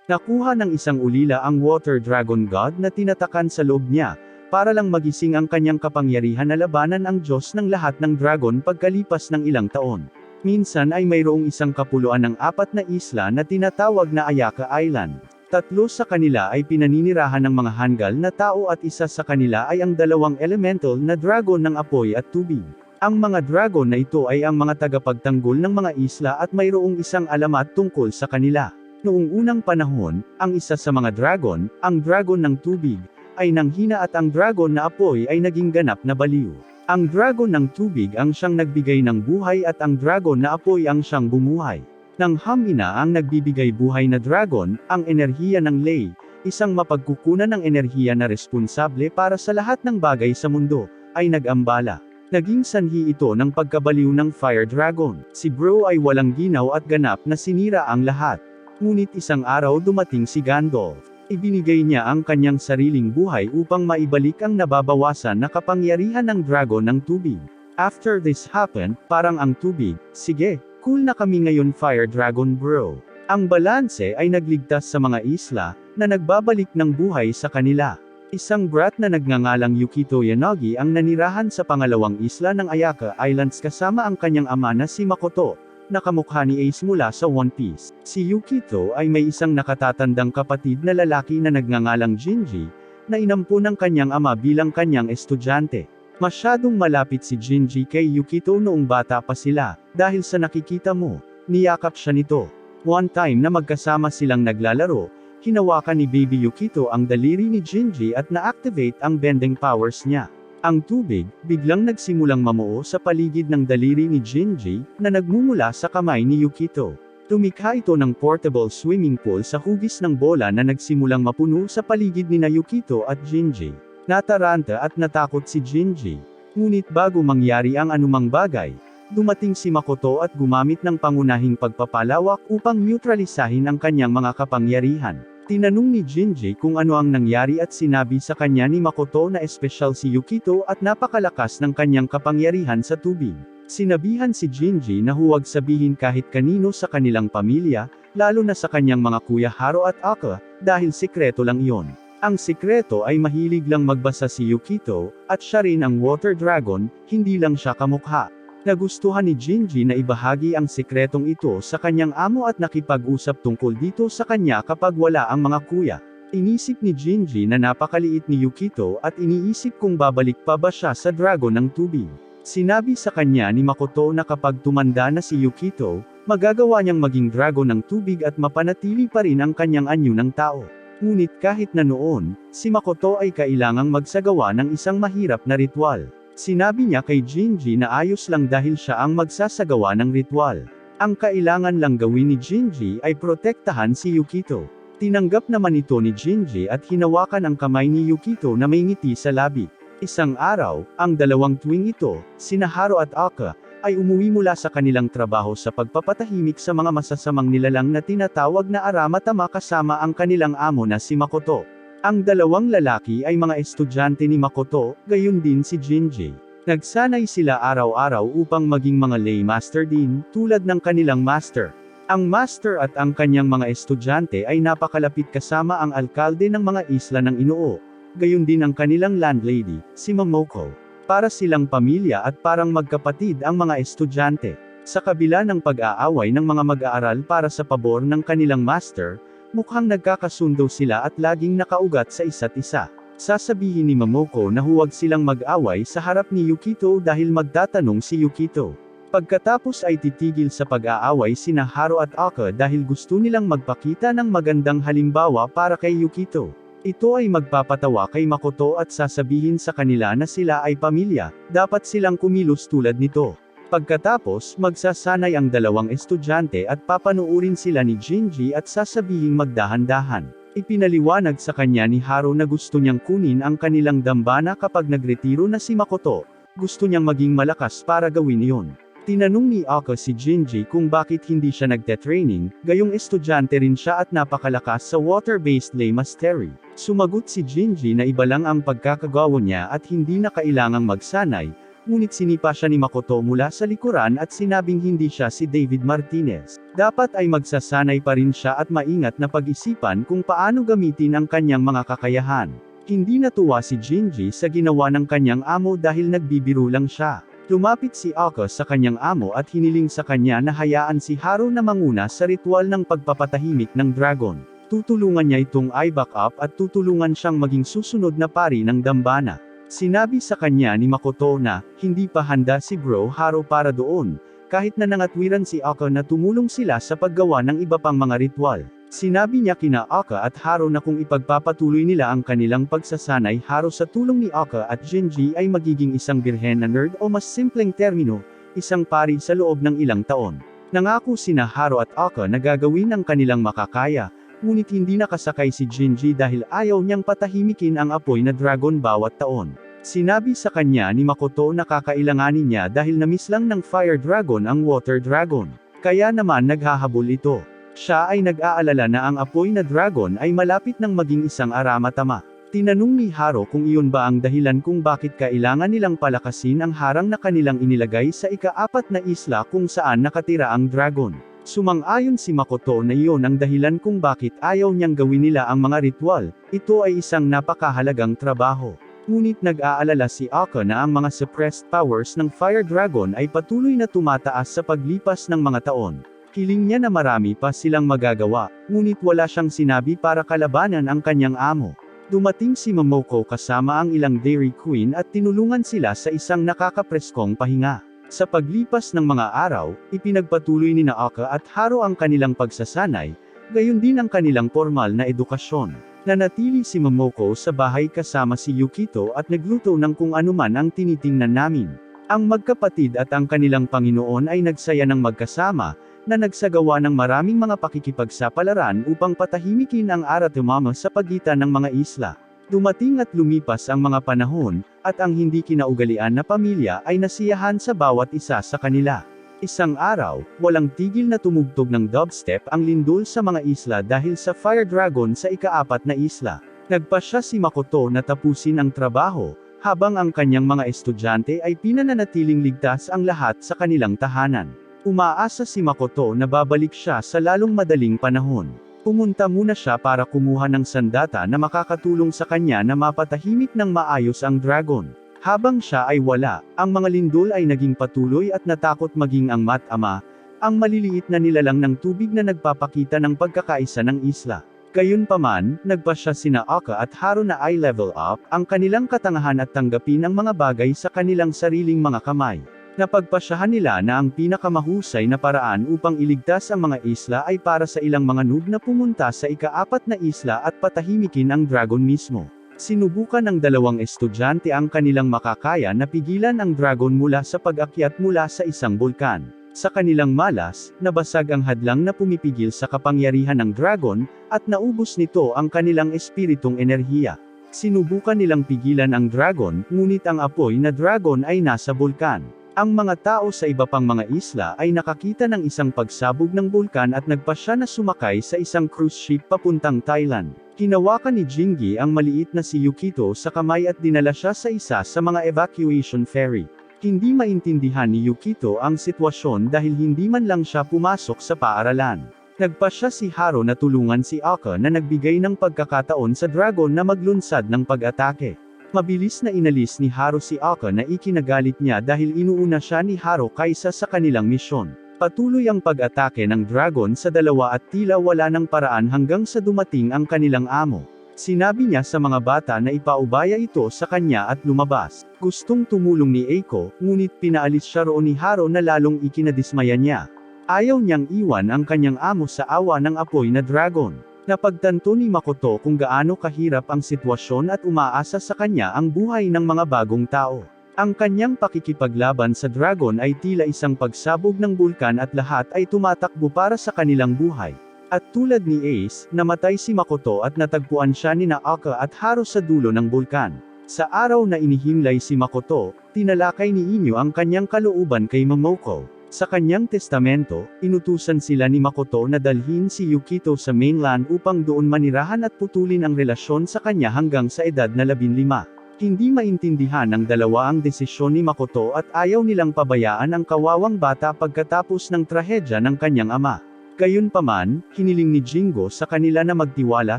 Nakuha ng isang ulila ang Water Dragon God na tinatakan sa loob niya, para lang magising ang kanyang kapangyarihan na labanan ang Diyos ng lahat ng dragon pagkalipas ng ilang taon. Minsan ay mayroong isang kapuluan ng 4 na isla na tinatawag na Ayaka Island. 3 sa kanila ay pinaninirahan ng mga hanggal na tao at isa sa kanila ay ang 2 elemental na dragon ng apoy at tubig. Ang mga dragon na ito ay ang mga tagapagtanggol ng mga isla at mayroong isang alamat tungkol sa kanila. Noong unang panahon, ang isa sa mga dragon, ang dragon ng tubig, ay nanghina at ang dragon na apoy ay naging ganap na baliw. Ang dragon ng tubig ang siyang nagbigay ng buhay at ang dragon na apoy ang siyang bumuhay. Nang Hamina ang nagbibigay buhay na dragon, ang enerhiya ng Lei, isang mapagkukunan ng enerhiya na responsable para sa lahat ng bagay sa mundo, ay nag-ambala. Naging sanhi ito ng pagkabaliw ng Fire Dragon. Si Bro ay walang ginaw at ganap na sinira ang lahat. Ngunit isang araw dumating si Gandalf. Ibinigay niya ang kanyang sariling buhay upang maibalik ang nababawasan na kapangyarihan ng dragon ng tubig. After this happened, parang ang tubig, sige, cool na kami ngayon Fire Dragon Bro. Ang balanse ay nagligtas sa mga isla, na nagbabalik ng buhay sa kanila. Isang brat na nagngangalang Yukito Yanagi ang nanirahan sa pangalawang isla ng Ayaka Islands kasama ang kanyang ama na si Makoto, na kamukha ni Ace mula sa One Piece. Si Yukito ay may isang nakatatandang kapatid na lalaki na nagngangalang Jinji, na inampo ng kanyang ama bilang kanyang estudyante. Masyadong malapit si Jinji kay Yukito noong bata pa sila, dahil sa nakikita mo, niyakap siya nito. One time na magkasama silang naglalaro, hinawakan ni Baby Yukito ang daliri ni Jinji at na-activate ang bending powers niya. Ang tubig, biglang nagsimulang mamuo sa paligid ng daliri ni Jinji, na nagmumula sa kamay ni Yukito. Tumikha ito ng portable swimming pool sa hugis ng bola na nagsimulang mapuno sa paligid ni Yukito at Jinji. Nataranta at natakot si Jinji. Ngunit bago mangyari ang anumang bagay, dumating si Makoto at gumamit ng pangunahing pagpapalawak upang neutralisahin ang kanyang mga kapangyarihan. Tinanong ni Jinji kung ano ang nangyari at sinabi sa kanya ni Makoto na espesyal si Yukito at napakalakas ng kanyang kapangyarihan sa tubig. Sinabihan si Jinji na huwag sabihin kahit kanino sa kanilang pamilya, lalo na sa kanyang mga kuya Haro at Aka, dahil sikreto lang iyon. Ang sikreto ay mahilig lang magbasa si Yukito, at siya rin ang Water Dragon, hindi lang siya kamukha. Nagustuhan ni Jinji na ibahagi ang sikretong ito sa kanyang amo at nakipag-usap tungkol dito sa kanya kapag wala ang mga kuya. Inisip ni Jinji na napakaliit ni Yukito at iniisip kung babalik pa ba siya sa dragon ng tubig. Sinabi sa kanya ni Makoto na kapag tumanda na si Yukito, magagawa niyang maging dragon ng tubig at mapanatili pa rin ang kanyang anyo ng tao. Ngunit kahit na noon, si Makoto ay kailangang magsagawa ng isang mahirap na ritual. Sinabi niya kay Jinji na ayos lang dahil siya ang magsasagawa ng ritual. Ang kailangan lang gawin ni Jinji ay protektahan si Yukito. Tinanggap naman ito ni Jinji at hinawakan ang kamay ni Yukito na may ngiti sa labi. Isang araw, ang dalawang tuwing ito, sina Haro at Aka, ay umuwi mula sa kanilang trabaho sa pagpapatahimik sa mga masasamang nilalang na tinatawag na Aramatama kasama ang kanilang amo na si Makoto. Ang dalawang lalaki ay mga estudyante ni Makoto, gayon din si Jinji. Nagsanay sila araw-araw upang maging mga lay master din, tulad ng kanilang master. Ang master at ang kanyang mga estudyante ay napakalapit kasama ang alkalde ng mga isla ng Inoo. Gayon din ang kanilang landlady, si Momoko. Para silang pamilya at parang magkapatid ang mga estudyante. Sa kabila ng pag-aaway ng mga mag-aaral para sa pabor ng kanilang master, mukhang nagkakasundo sila at laging nakaugat sa isa't isa. Sasabihin ni Momoko na huwag silang mag-away sa harap ni Yukito dahil magtatanong si Yukito. Pagkatapos ay titigil sa pag-aaway sina Haro at Aka dahil gusto nilang magpakita ng magandang halimbawa para kay Yukito. Ito ay magpapatawa kay Makoto at sasabihin sa kanila na sila ay pamilya, dapat silang kumilos tulad nito. Pagkatapos, magsasanay ang dalawang estudyante at papanuurin sila ni Jinji at sasabihing magdahan-dahan. Ipinaliwanag sa kanya ni Haro na gusto niyang kunin ang kanilang dambana kapag nagretiro na si Makoto. Gusto niyang maging malakas para gawin iyon. Tinanong ni Aka si Jinji kung bakit hindi siya nagte-training, gayong estudyante rin siya at napakalakas sa water-based lay mastery. Sumagot si Jinji na iba lang ang pagkakagawa niya at hindi na kailangang magsanay, ngunit sinipa siya ni Makoto mula sa likuran at sinabing hindi siya si David Martinez. Dapat ay magsasanay pa rin siya at maingat na pag-isipan kung paano gamitin ang kanyang mga kakayahan. Hindi natuwa si Jinji sa ginawa ng kanyang amo dahil nagbibiro lang siya. Lumapit si Aka sa kanyang amo at hiniling sa kanya na hayaan si Haru na manguna sa ritual ng pagpapatahimik ng dragon. Tutulungan niya itong i-back up at tutulungan siyang maging susunod na pari ng dambana. Sinabi sa kanya ni Makoto na, hindi pa handa si Bro Haru para doon, kahit na nangatwiran si Aka na tumulong sila sa paggawa ng iba pang mga ritual. Sinabi niya kina Aka at Haru na kung ipagpapatuloy nila ang kanilang pagsasanay Haru sa tulong ni Aka at Jinji ay magiging isang birhen na nerd o mas simpleng termino, isang pari sa loob ng ilang taon. Nangako sina Haru at Aka na gagawin ang kanilang makakaya, ngunit hindi nakasakay si Jinji dahil ayaw niyang patahimikin ang apoy na dragon bawat taon. Sinabi sa kanya ni Makoto na kakailanganin niya dahil namiss lang ng fire dragon ang water dragon. Kaya naman naghahabol ito. Siya ay nag-aalala na ang apoy na dragon ay malapit nang maging isang aramatama. Tinanong ni Haru kung iyon ba ang dahilan kung bakit kailangan nilang palakasin ang harang na kanilang inilagay sa ika-4 na isla kung saan nakatira ang dragon. Sumang-ayon si Makoto na iyon ang dahilan kung bakit ayaw niyang gawin nila ang mga ritual, ito ay isang napakahalagang trabaho. Ngunit nag-aalala si Aka na ang mga suppressed powers ng Fire Dragon ay patuloy na tumataas sa paglipas ng mga taon. Hiling niya na marami pa silang magagawa, ngunit wala siyang sinabi para kalabanan ang kanyang amo. Dumating si Momoko kasama ang ilang Dairy Queen at tinulungan sila sa isang nakakapreskong pahinga. Sa paglipas ng mga araw, ipinagpatuloy ni Aka at Haru ang kanilang pagsasanay, gayon din ang kanilang formal na edukasyon. Nanatili si Momoko sa bahay kasama si Yukito at nagluto ng kung anuman ang tinitingnan namin. Ang magkapatid at ang kanilang Panginoon ay nagsaya ng magkasama, na nagsagawa ng maraming mga pakikipagsapalaran upang patahimikin ang Aratomama sa pagitan ng mga isla. Dumating at lumipas ang mga panahon, at ang hindi kinaugalian na pamilya ay nasiyahan sa bawat isa sa kanila. Isang araw, walang tigil na tumugtog ng dubstep ang lindol sa mga isla dahil sa Fire Dragon sa ika-4 na isla. Nagpasya si Makoto na tapusin ang trabaho, habang ang kanyang mga estudyante ay pinananatiling ligtas ang lahat sa kanilang tahanan. Umaasa si Makoto na babalik siya sa lalong madaling panahon. Pumunta muna siya para kumuha ng sandata na makakatulong sa kanya na mapatahimik ng maayos ang dragon. Habang siya ay wala, ang mga lindol ay naging patuloy at natakot maging ang Mat-ama, ang maliliit na nilalang ng tubig na nagpapakita ng pagkakaisa ng isla. Gayunpaman, nagpasya sina Aka at Haru na i-level up ang kanilang katangahan at tanggapin ang mga bagay sa kanilang sariling mga kamay. Napagpasyahan nila na ang pinakamahusay na paraan upang iligtas ang mga isla ay para sa ilang mga noob na pumunta sa ika-4 na isla at patahimikin ang dragon mismo. Sinubukan ng dalawang estudyante ang kanilang makakaya na pigilan ang dragon mula sa pag-akyat mula sa isang bulkan. Sa kanilang malas, nabasag ang hadlang na pumipigil sa kapangyarihan ng dragon, at naubos nito ang kanilang espiritong enerhiya. Sinubukan nilang pigilan ang dragon, ngunit ang apoy na dragon ay nasa bulkan. Ang mga tao sa iba pang mga isla ay nakakita ng isang pagsabog ng bulkan at nagpasya na sumakay sa isang cruise ship papuntang Thailand. Hinawakan ni Jingi ang maliit na si Yukito sa kamay at dinala siya sa isa sa mga evacuation ferry. Hindi maintindihan ni Yukito ang sitwasyon dahil hindi man lang siya pumasok sa paaralan. Nagpasya si Haru na tulungan si Aka na nagbigay ng pagkakataon sa dragon na maglunsad ng pag-atake. Mabilis na inalis ni Haru si Aka na ikinagalit niya dahil inuuna siya ni Haru kaysa sa kanilang misyon. Patuloy ang pag-atake ng dragon sa dalawa at tila wala ng paraan hanggang sa dumating ang kanilang amo. Sinabi niya sa mga bata na ipaubaya ito sa kanya at lumabas. Gustong tumulong ni Eiko, ngunit pinaalis siya roon ni Haru na lalong ikinadismaya niya. Ayaw niyang iwan ang kanyang amo sa awa ng apoy na dragon. Napagtanto ni Makoto kung gaano kahirap ang sitwasyon at umaasa sa kanya ang buhay ng mga bagong tao. Ang kanyang pakikipaglaban sa dragon ay tila isang pagsabog ng bulkan at lahat ay tumatakbo para sa kanilang buhay. At tulad ni Ace, namatay si Makoto at natagpuan siya ni Aka at Haru sa dulo ng bulkan. Sa araw na inihimlay si Makoto, tinalakay ni Inyo ang kanyang kalooban kay Momoko. Sa kanyang testamento, inutusan sila ni Makoto na dalhin si Yukito sa mainland upang doon manirahan at putulin ang relasyon sa kanya hanggang sa edad na 15. Hindi maintindihan ng dalawa ang desisyon ni Makoto at ayaw nilang pabayaan ang kawawang bata pagkatapos ng trahedya ng kanyang ama. Gayunpaman, hiniling ni Jingo sa kanila na magtiwala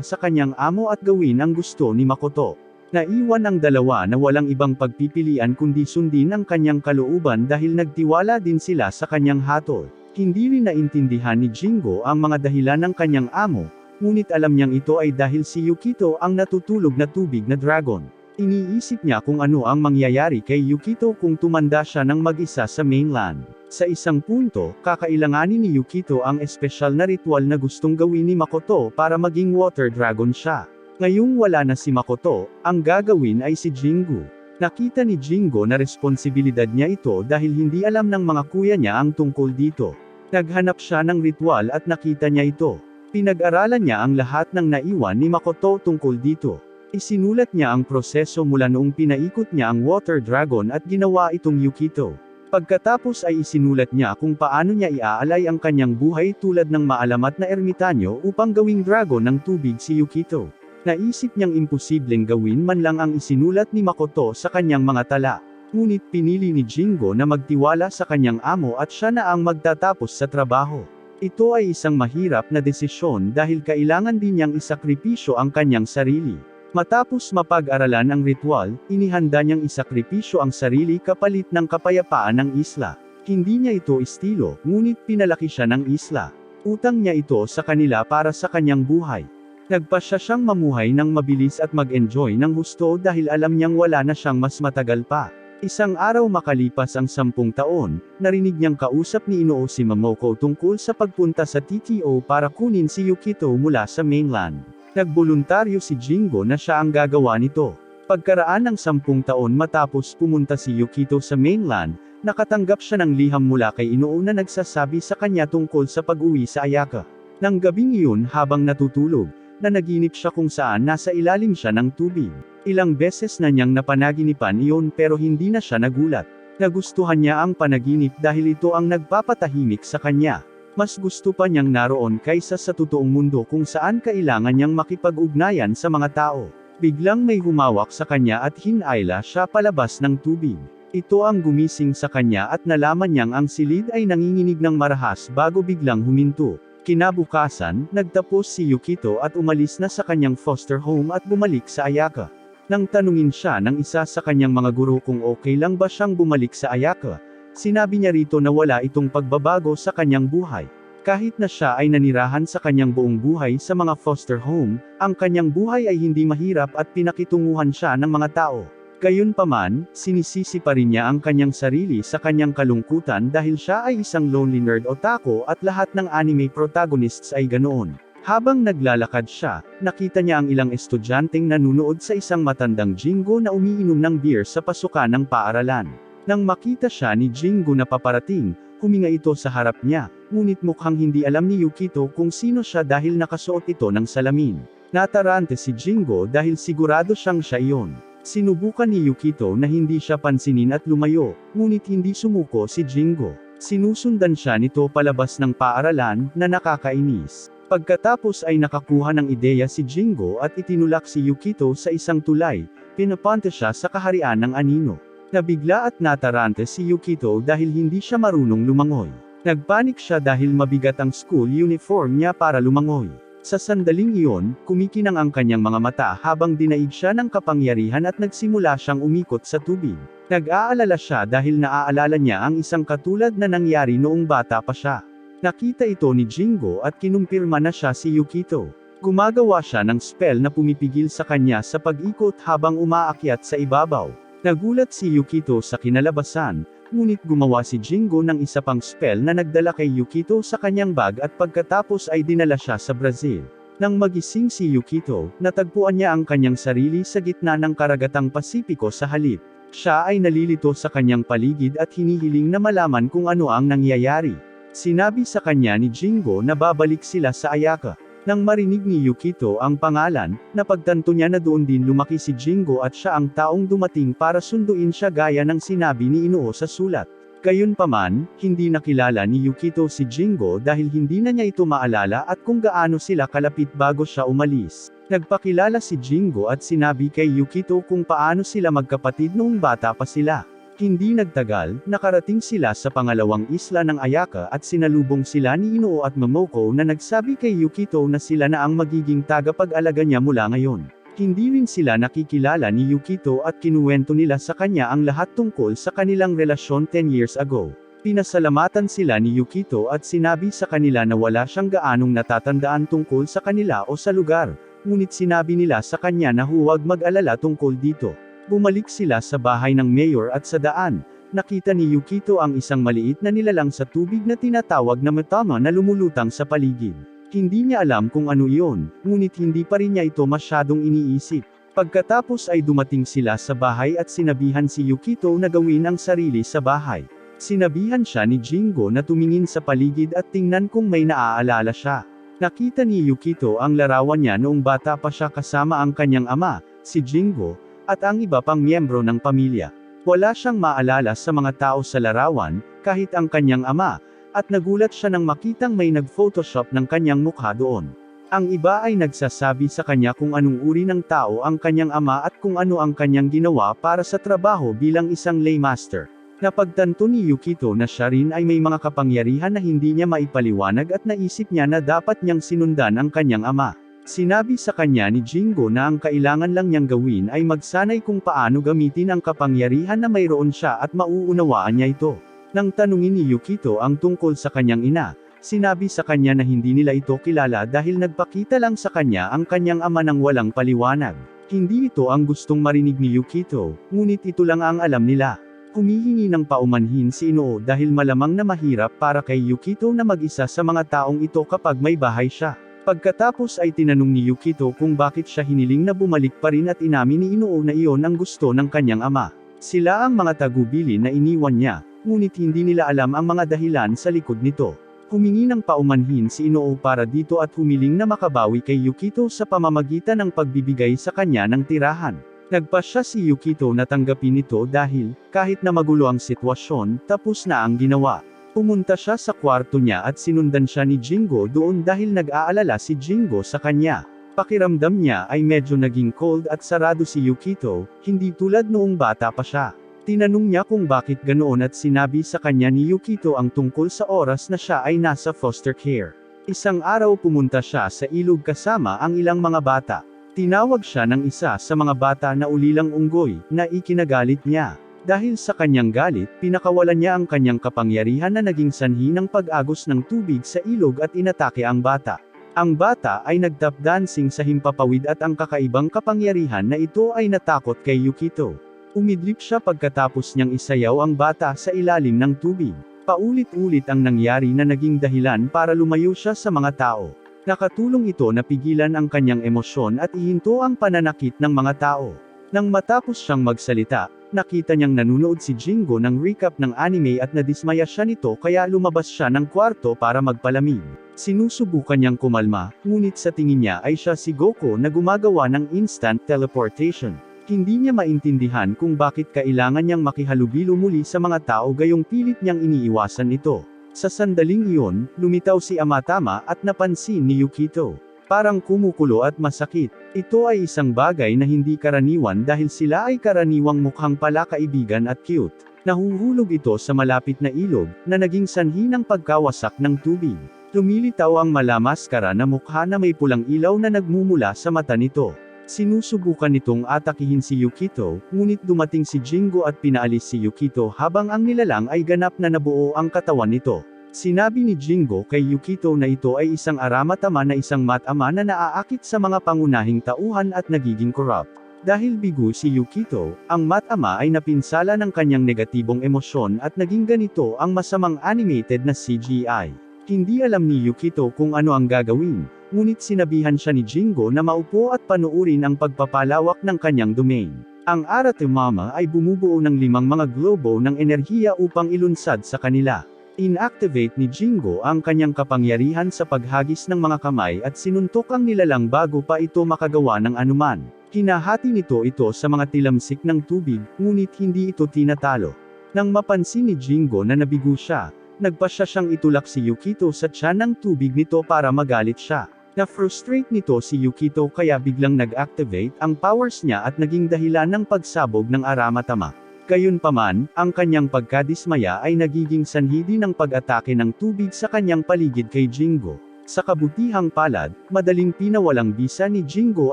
sa kanyang amo at gawin ang gusto ni Makoto. Naiwan ang dalawa na walang ibang pagpipilian kundi sundin ang kanyang kalooban dahil nagtiwala din sila sa kanyang hatol. Hindi rin naintindihan ni Jingo ang mga dahilan ng kanyang amo, ngunit alam niyang ito ay dahil si Yukito ang natutulog na tubig na dragon. Iniisip niya kung ano ang mangyayari kay Yukito kung tumanda siya ng mag-isa sa mainland. Sa isang punto, kakailanganin ni Yukito ang espesyal na ritual na gustong gawin ni Makoto para maging water dragon siya. Ngayong wala na si Makoto, ang gagawin ay si Jingo. Nakita ni Jingo na responsibilidad niya ito dahil hindi alam ng mga kuya niya ang tungkol dito. Naghanap siya ng ritual at nakita niya ito. Pinag-aralan niya ang lahat ng naiwan ni Makoto tungkol dito. Isinulat niya ang proseso mula noong pinaikot niya ang water dragon at ginawa itong Yukito. Pagkatapos ay isinulat niya kung paano niya iaalay ang kanyang buhay tulad ng maalamat na ermitanyo upang gawing dragon ng tubig si Yukito. Naisip niyang imposibleng gawin man lang ang isinulat ni Makoto sa kanyang mga tala. Ngunit pinili ni Jingo na magtiwala sa kanyang amo at siya na ang magtatapos sa trabaho. Ito ay isang mahirap na desisyon dahil kailangan din niyang isakripisyo ang kanyang sarili. Matapos mapag-aralan ang ritual, inihanda niyang isakripisyo ang sarili kapalit ng kapayapaan ng isla. Hindi niya ito estilo, ngunit pinalaki siya ng isla. Utang niya ito sa kanila para sa kanyang buhay. Nagpasya siyang mamuhay ng mabilis at mag-enjoy ng husto dahil alam niyang wala na siyang mas matagal pa. Isang araw makalipas ang 10 taon, narinig niyang kausap ni Inoo si Momoko tungkol sa pagpunta sa TTO para kunin si Yukito mula sa mainland. Nagboluntaryo si Jingo na siya ang gagawa nito. Pagkaraan ng 10 taon matapos pumunta si Yukito sa mainland, nakatanggap siya ng liham mula kay Inoo na nagsasabi sa kanya tungkol sa pag-uwi sa Ayaka. Nang gabing iyon habang natutulog, nanaginip siya kung saan nasa ilalim siya ng tubig. Ilang beses na niyang napanaginipan iyon pero hindi na siya nagulat. Nagustuhan niya ang panaginip dahil ito ang nagpapatahimik sa kanya. Mas gusto pa niyang naroon kaysa sa totoong mundo kung saan kailangan niyang makipag-ugnayan sa mga tao. Biglang may humawak sa kanya at hinayla siya palabas ng tubig. Ito ang gumising sa kanya at nalaman niyang ang silid ay nanginginig ng marahas bago biglang huminto. Kinabukasan, nagtapos si Yukito at umalis na sa kanyang foster home at bumalik sa Ayaka. Nang tanungin siya ng isa sa kanyang mga guro kung okay lang ba siyang bumalik sa Ayaka, sinabi niya rito na wala itong pagbabago sa kanyang buhay. Kahit na siya ay nanirahan sa kanyang buong buhay sa mga foster home, ang kanyang buhay ay hindi mahirap at pinakitunguhan siya ng mga tao. Gayunpaman, sinisisi pa rin niya ang kanyang sarili sa kanyang kalungkutan dahil siya ay isang lonely nerd otaku at lahat ng anime protagonists ay ganoon. Habang naglalakad siya, nakita niya ang ilang estudyanteng nanunood sa isang matandang Jingo na umiinom ng beer sa pasukan ng paaralan. Nang makita siya ni Jingo na paparating, huminga ito sa harap niya, ngunit mukhang hindi alam ni Yukito kung sino siya dahil nakasuot ito ng salamin. Natarante si Jingo dahil sigurado siyang siya iyon. Sinubukan ni Yukito na hindi siya pansinin at lumayo, ngunit hindi sumuko si Jingo. Sinusundan siya nito palabas ng paaralan, na nakakainis. Pagkatapos ay nakakuha ng ideya si Jingo at itinulak si Yukito sa isang tulay, pinapunta siya sa kaharian ng anino. Nabigla at natarante si Yukito dahil hindi siya marunong lumangoy. Nagpanik siya dahil mabigat ang school uniform niya para lumangoy. Sa sandaling iyon, kumikinang ang kanyang mga mata habang dinaig siya ng kapangyarihan at nagsimula siyang umikot sa tubig. Nag-aalala siya dahil naaalala niya ang isang katulad na nangyari noong bata pa siya. Nakita ito ni Jingo at kinumpirma na siya si Yukito. Gumagawa siya ng spell na pumipigil sa kanya sa pag-ikot habang umaakyat sa ibabaw. Nagulat si Yukito sa kinalabasan, ngunit gumawa si Jingo ng isa pang spell na nagdala kay Yukito sa kanyang bag at pagkatapos ay dinala siya sa Brazil. Nang magising si Yukito, natagpuan niya ang kanyang sarili sa gitna ng karagatang Pasipiko sa halip. Siya ay nalilito sa kanyang paligid at hinihiling na malaman kung ano ang nangyayari. Sinabi sa kanya ni Jingo na babalik sila sa Ayaka. Nang marinig ni Yukito ang pangalan, napagtanto niya na doon din lumaki si Jingo at siya ang taong dumating para sunduin siya gaya ng sinabi ni Inoo sa sulat. Gayunpaman, hindi nakilala ni Yukito si Jingo dahil hindi na niya ito maalala at kung gaano sila kalapit bago siya umalis. Nagpakilala si Jingo at sinabi kay Yukito kung paano sila magkapatid noong bata pa sila. Hindi nagtagal, nakarating sila sa pangalawang isla ng Ayaka at sinalubong sila ni Inuo at Momoko na nagsabi kay Yukito na sila na ang magiging tagapag-alaga niya mula ngayon. Hindi rin sila nakikilala ni Yukito at kinuwento nila sa kanya ang lahat tungkol sa kanilang relasyon 10 years ago. Pinasalamatan sila ni Yukito at sinabi sa kanila na wala siyang gaanong natatandaan tungkol sa kanila o sa lugar. Ngunit sinabi nila sa kanya na huwag mag-alala tungkol dito. Bumalik sila sa bahay ng mayor at sa daan, nakita ni Yukito ang isang maliit na nilalang sa tubig na tinatawag na Matama na lumulutang sa paligid. Hindi niya alam kung ano iyon, ngunit hindi pa rin niya ito masyadong iniisip. Pagkatapos ay dumating sila sa bahay at sinabihan si Yukito na gawin ang sarili sa bahay. Sinabihan siya ni Jingo na tumingin sa paligid at tingnan kung may naaalala siya. Nakita ni Yukito ang larawan niya noong bata pa siya kasama ang kanyang ama, si Jingo, at ang iba pang miyembro ng pamilya. Wala siyang maalala sa mga tao sa larawan, kahit ang kanyang ama, at nagulat siya nang makitang may nag-photoshop ng kanyang mukha doon. Ang iba ay nagsasabi sa kanya kung anong uri ng tao ang kanyang ama at kung ano ang kanyang ginawa para sa trabaho bilang isang laymaster. Napagtanto ni Yukito na siya rin ay may mga kapangyarihan na hindi niya maipaliwanag at naisip niya na dapat niyang sinundan ang kanyang ama. Sinabi sa kanya ni Jingo na ang kailangan lang niyang gawin ay magsanay kung paano gamitin ang kapangyarihan na mayroon siya at mauunawaan niya ito. Nang tanungin ni Yukito ang tungkol sa kanyang ina, sinabi sa kanya na hindi nila ito kilala dahil nagpakita lang sa kanya ang kanyang ama ng walang paliwanag. Hindi ito ang gustong marinig ni Yukito, ngunit ito lang ang alam nila. Humihingi ng paumanhin si Inuo dahil malamang na mahirap para kay Yukito na mag-isa sa mga taong ito kapag may bahay siya. Pagkatapos ay tinanong ni Yukito kung bakit siya hiniling na bumalik pa rin at inamin ni Inuo na iyon ang gusto ng kanyang ama. Sila ang mga tagubili na iniwan niya, ngunit hindi nila alam ang mga dahilan sa likod nito. Humingi ng paumanhin si Inuo para dito at humiling na makabawi kay Yukito sa pamamagitan ng pagbibigay sa kanya ng tirahan. Nagpasya si Yukito na tanggapin ito dahil, kahit na magulo ang sitwasyon, tapos na ang ginawa. Pumunta siya sa kwarto niya at sinundan siya ni Jingo doon dahil nag-aalala si Jingo sa kanya. Pakiramdam niya ay medyo naging cold at sarado si Yukito, hindi tulad noong bata pa siya. Tinanong niya kung bakit ganoon at sinabi sa kanya ni Yukito ang tungkol sa oras na siya ay nasa foster care. Isang araw pumunta siya sa ilog kasama ang ilang mga bata. Tinawag siya ng isa sa mga bata na ulilang unggoy, na ikinagalit niya. Dahil sa kanyang galit, pinakawalan niya ang kanyang kapangyarihan na naging sanhi ng pag-agos ng tubig sa ilog at inatake ang bata. Ang bata ay nag-tap dancing sa himpapawid at ang kakaibang kapangyarihan na ito ay natakot kay Yukito. Umidlip siya pagkatapos niyang isayaw ang bata sa ilalim ng tubig. Paulit-ulit ang nangyari na naging dahilan para lumayo siya sa mga tao. Nakatulong ito na pigilan ang kanyang emosyon at ihinto ang pananakit ng mga tao. Nang matapos siyang magsalita, nakita niyang nanonood si Jingo ng recap ng anime at nadismaya siya nito kaya lumabas siya ng kwarto para magpalamig. Sinusubukan niyang kumalma, ngunit sa tingin niya ay siya si Goku na gumagawa ng instant teleportation. Hindi niya maintindihan kung bakit kailangan niyang makihalubilo muli sa mga tao gayong pilit niyang iniiwasan ito. Sa sandaling iyon, lumitaw si Amatama at napansin ni Yukito. Parang kumukulo at masakit. Ito ay isang bagay na hindi karaniwan dahil sila ay karaniwang mukhang palakaibigan at cute. Nahuhulog ito sa malapit na ilog, na naging sanhi ng pagkawasak ng tubig. Lumilitaw ang malamaskara na mukha na may pulang ilaw na nagmumula sa mata nito. Sinusubukan nitong atakihin si Yukito, ngunit dumating si Jingo at pinaalis si Yukito habang ang nilalang ay ganap na nabuo ang katawan nito. Sinabi ni Jingo kay Yukito na ito ay isang aramatama na isang matama na naaakit sa mga pangunahing tauhan at nagiging corrupt. Dahil bigo si Yukito, ang matama ay napinsala ng kanyang negatibong emosyon at naging ganito ang masamang animated na CGI. Hindi alam ni Yukito kung ano ang gagawin, ngunit sinabihan siya ni Jingo na maupo at panuurin ang pagpapalawak ng kanyang domain. Ang Aratemama ay bumubuo ng 5 mga globo ng enerhiya upang ilunsad sa kanila. Inactivate ni Jingo ang kanyang kapangyarihan sa paghagis ng mga kamay at sinuntok ang nilalang bago pa ito makagawa ng anuman. Hinahati nito sa mga tilamsik ng tubig, ngunit hindi ito tinatalo. Nang mapansin ni Jingo na nabigo siya, nagpasya siyang itulak si Yukito sa tiyan ng tubig nito para magalit siya. Na-frustrate nito si Yukito kaya biglang nag-activate ang powers niya at naging dahilan ng pagsabog ng Aramatama. Gayunpaman, ang kanyang pagkadismaya ay nagiging sanhi din ng pag-atake ng tubig sa kanyang paligid kay Jingo. Sa kabutihang palad, madaling pinawalang bisa ni Jingo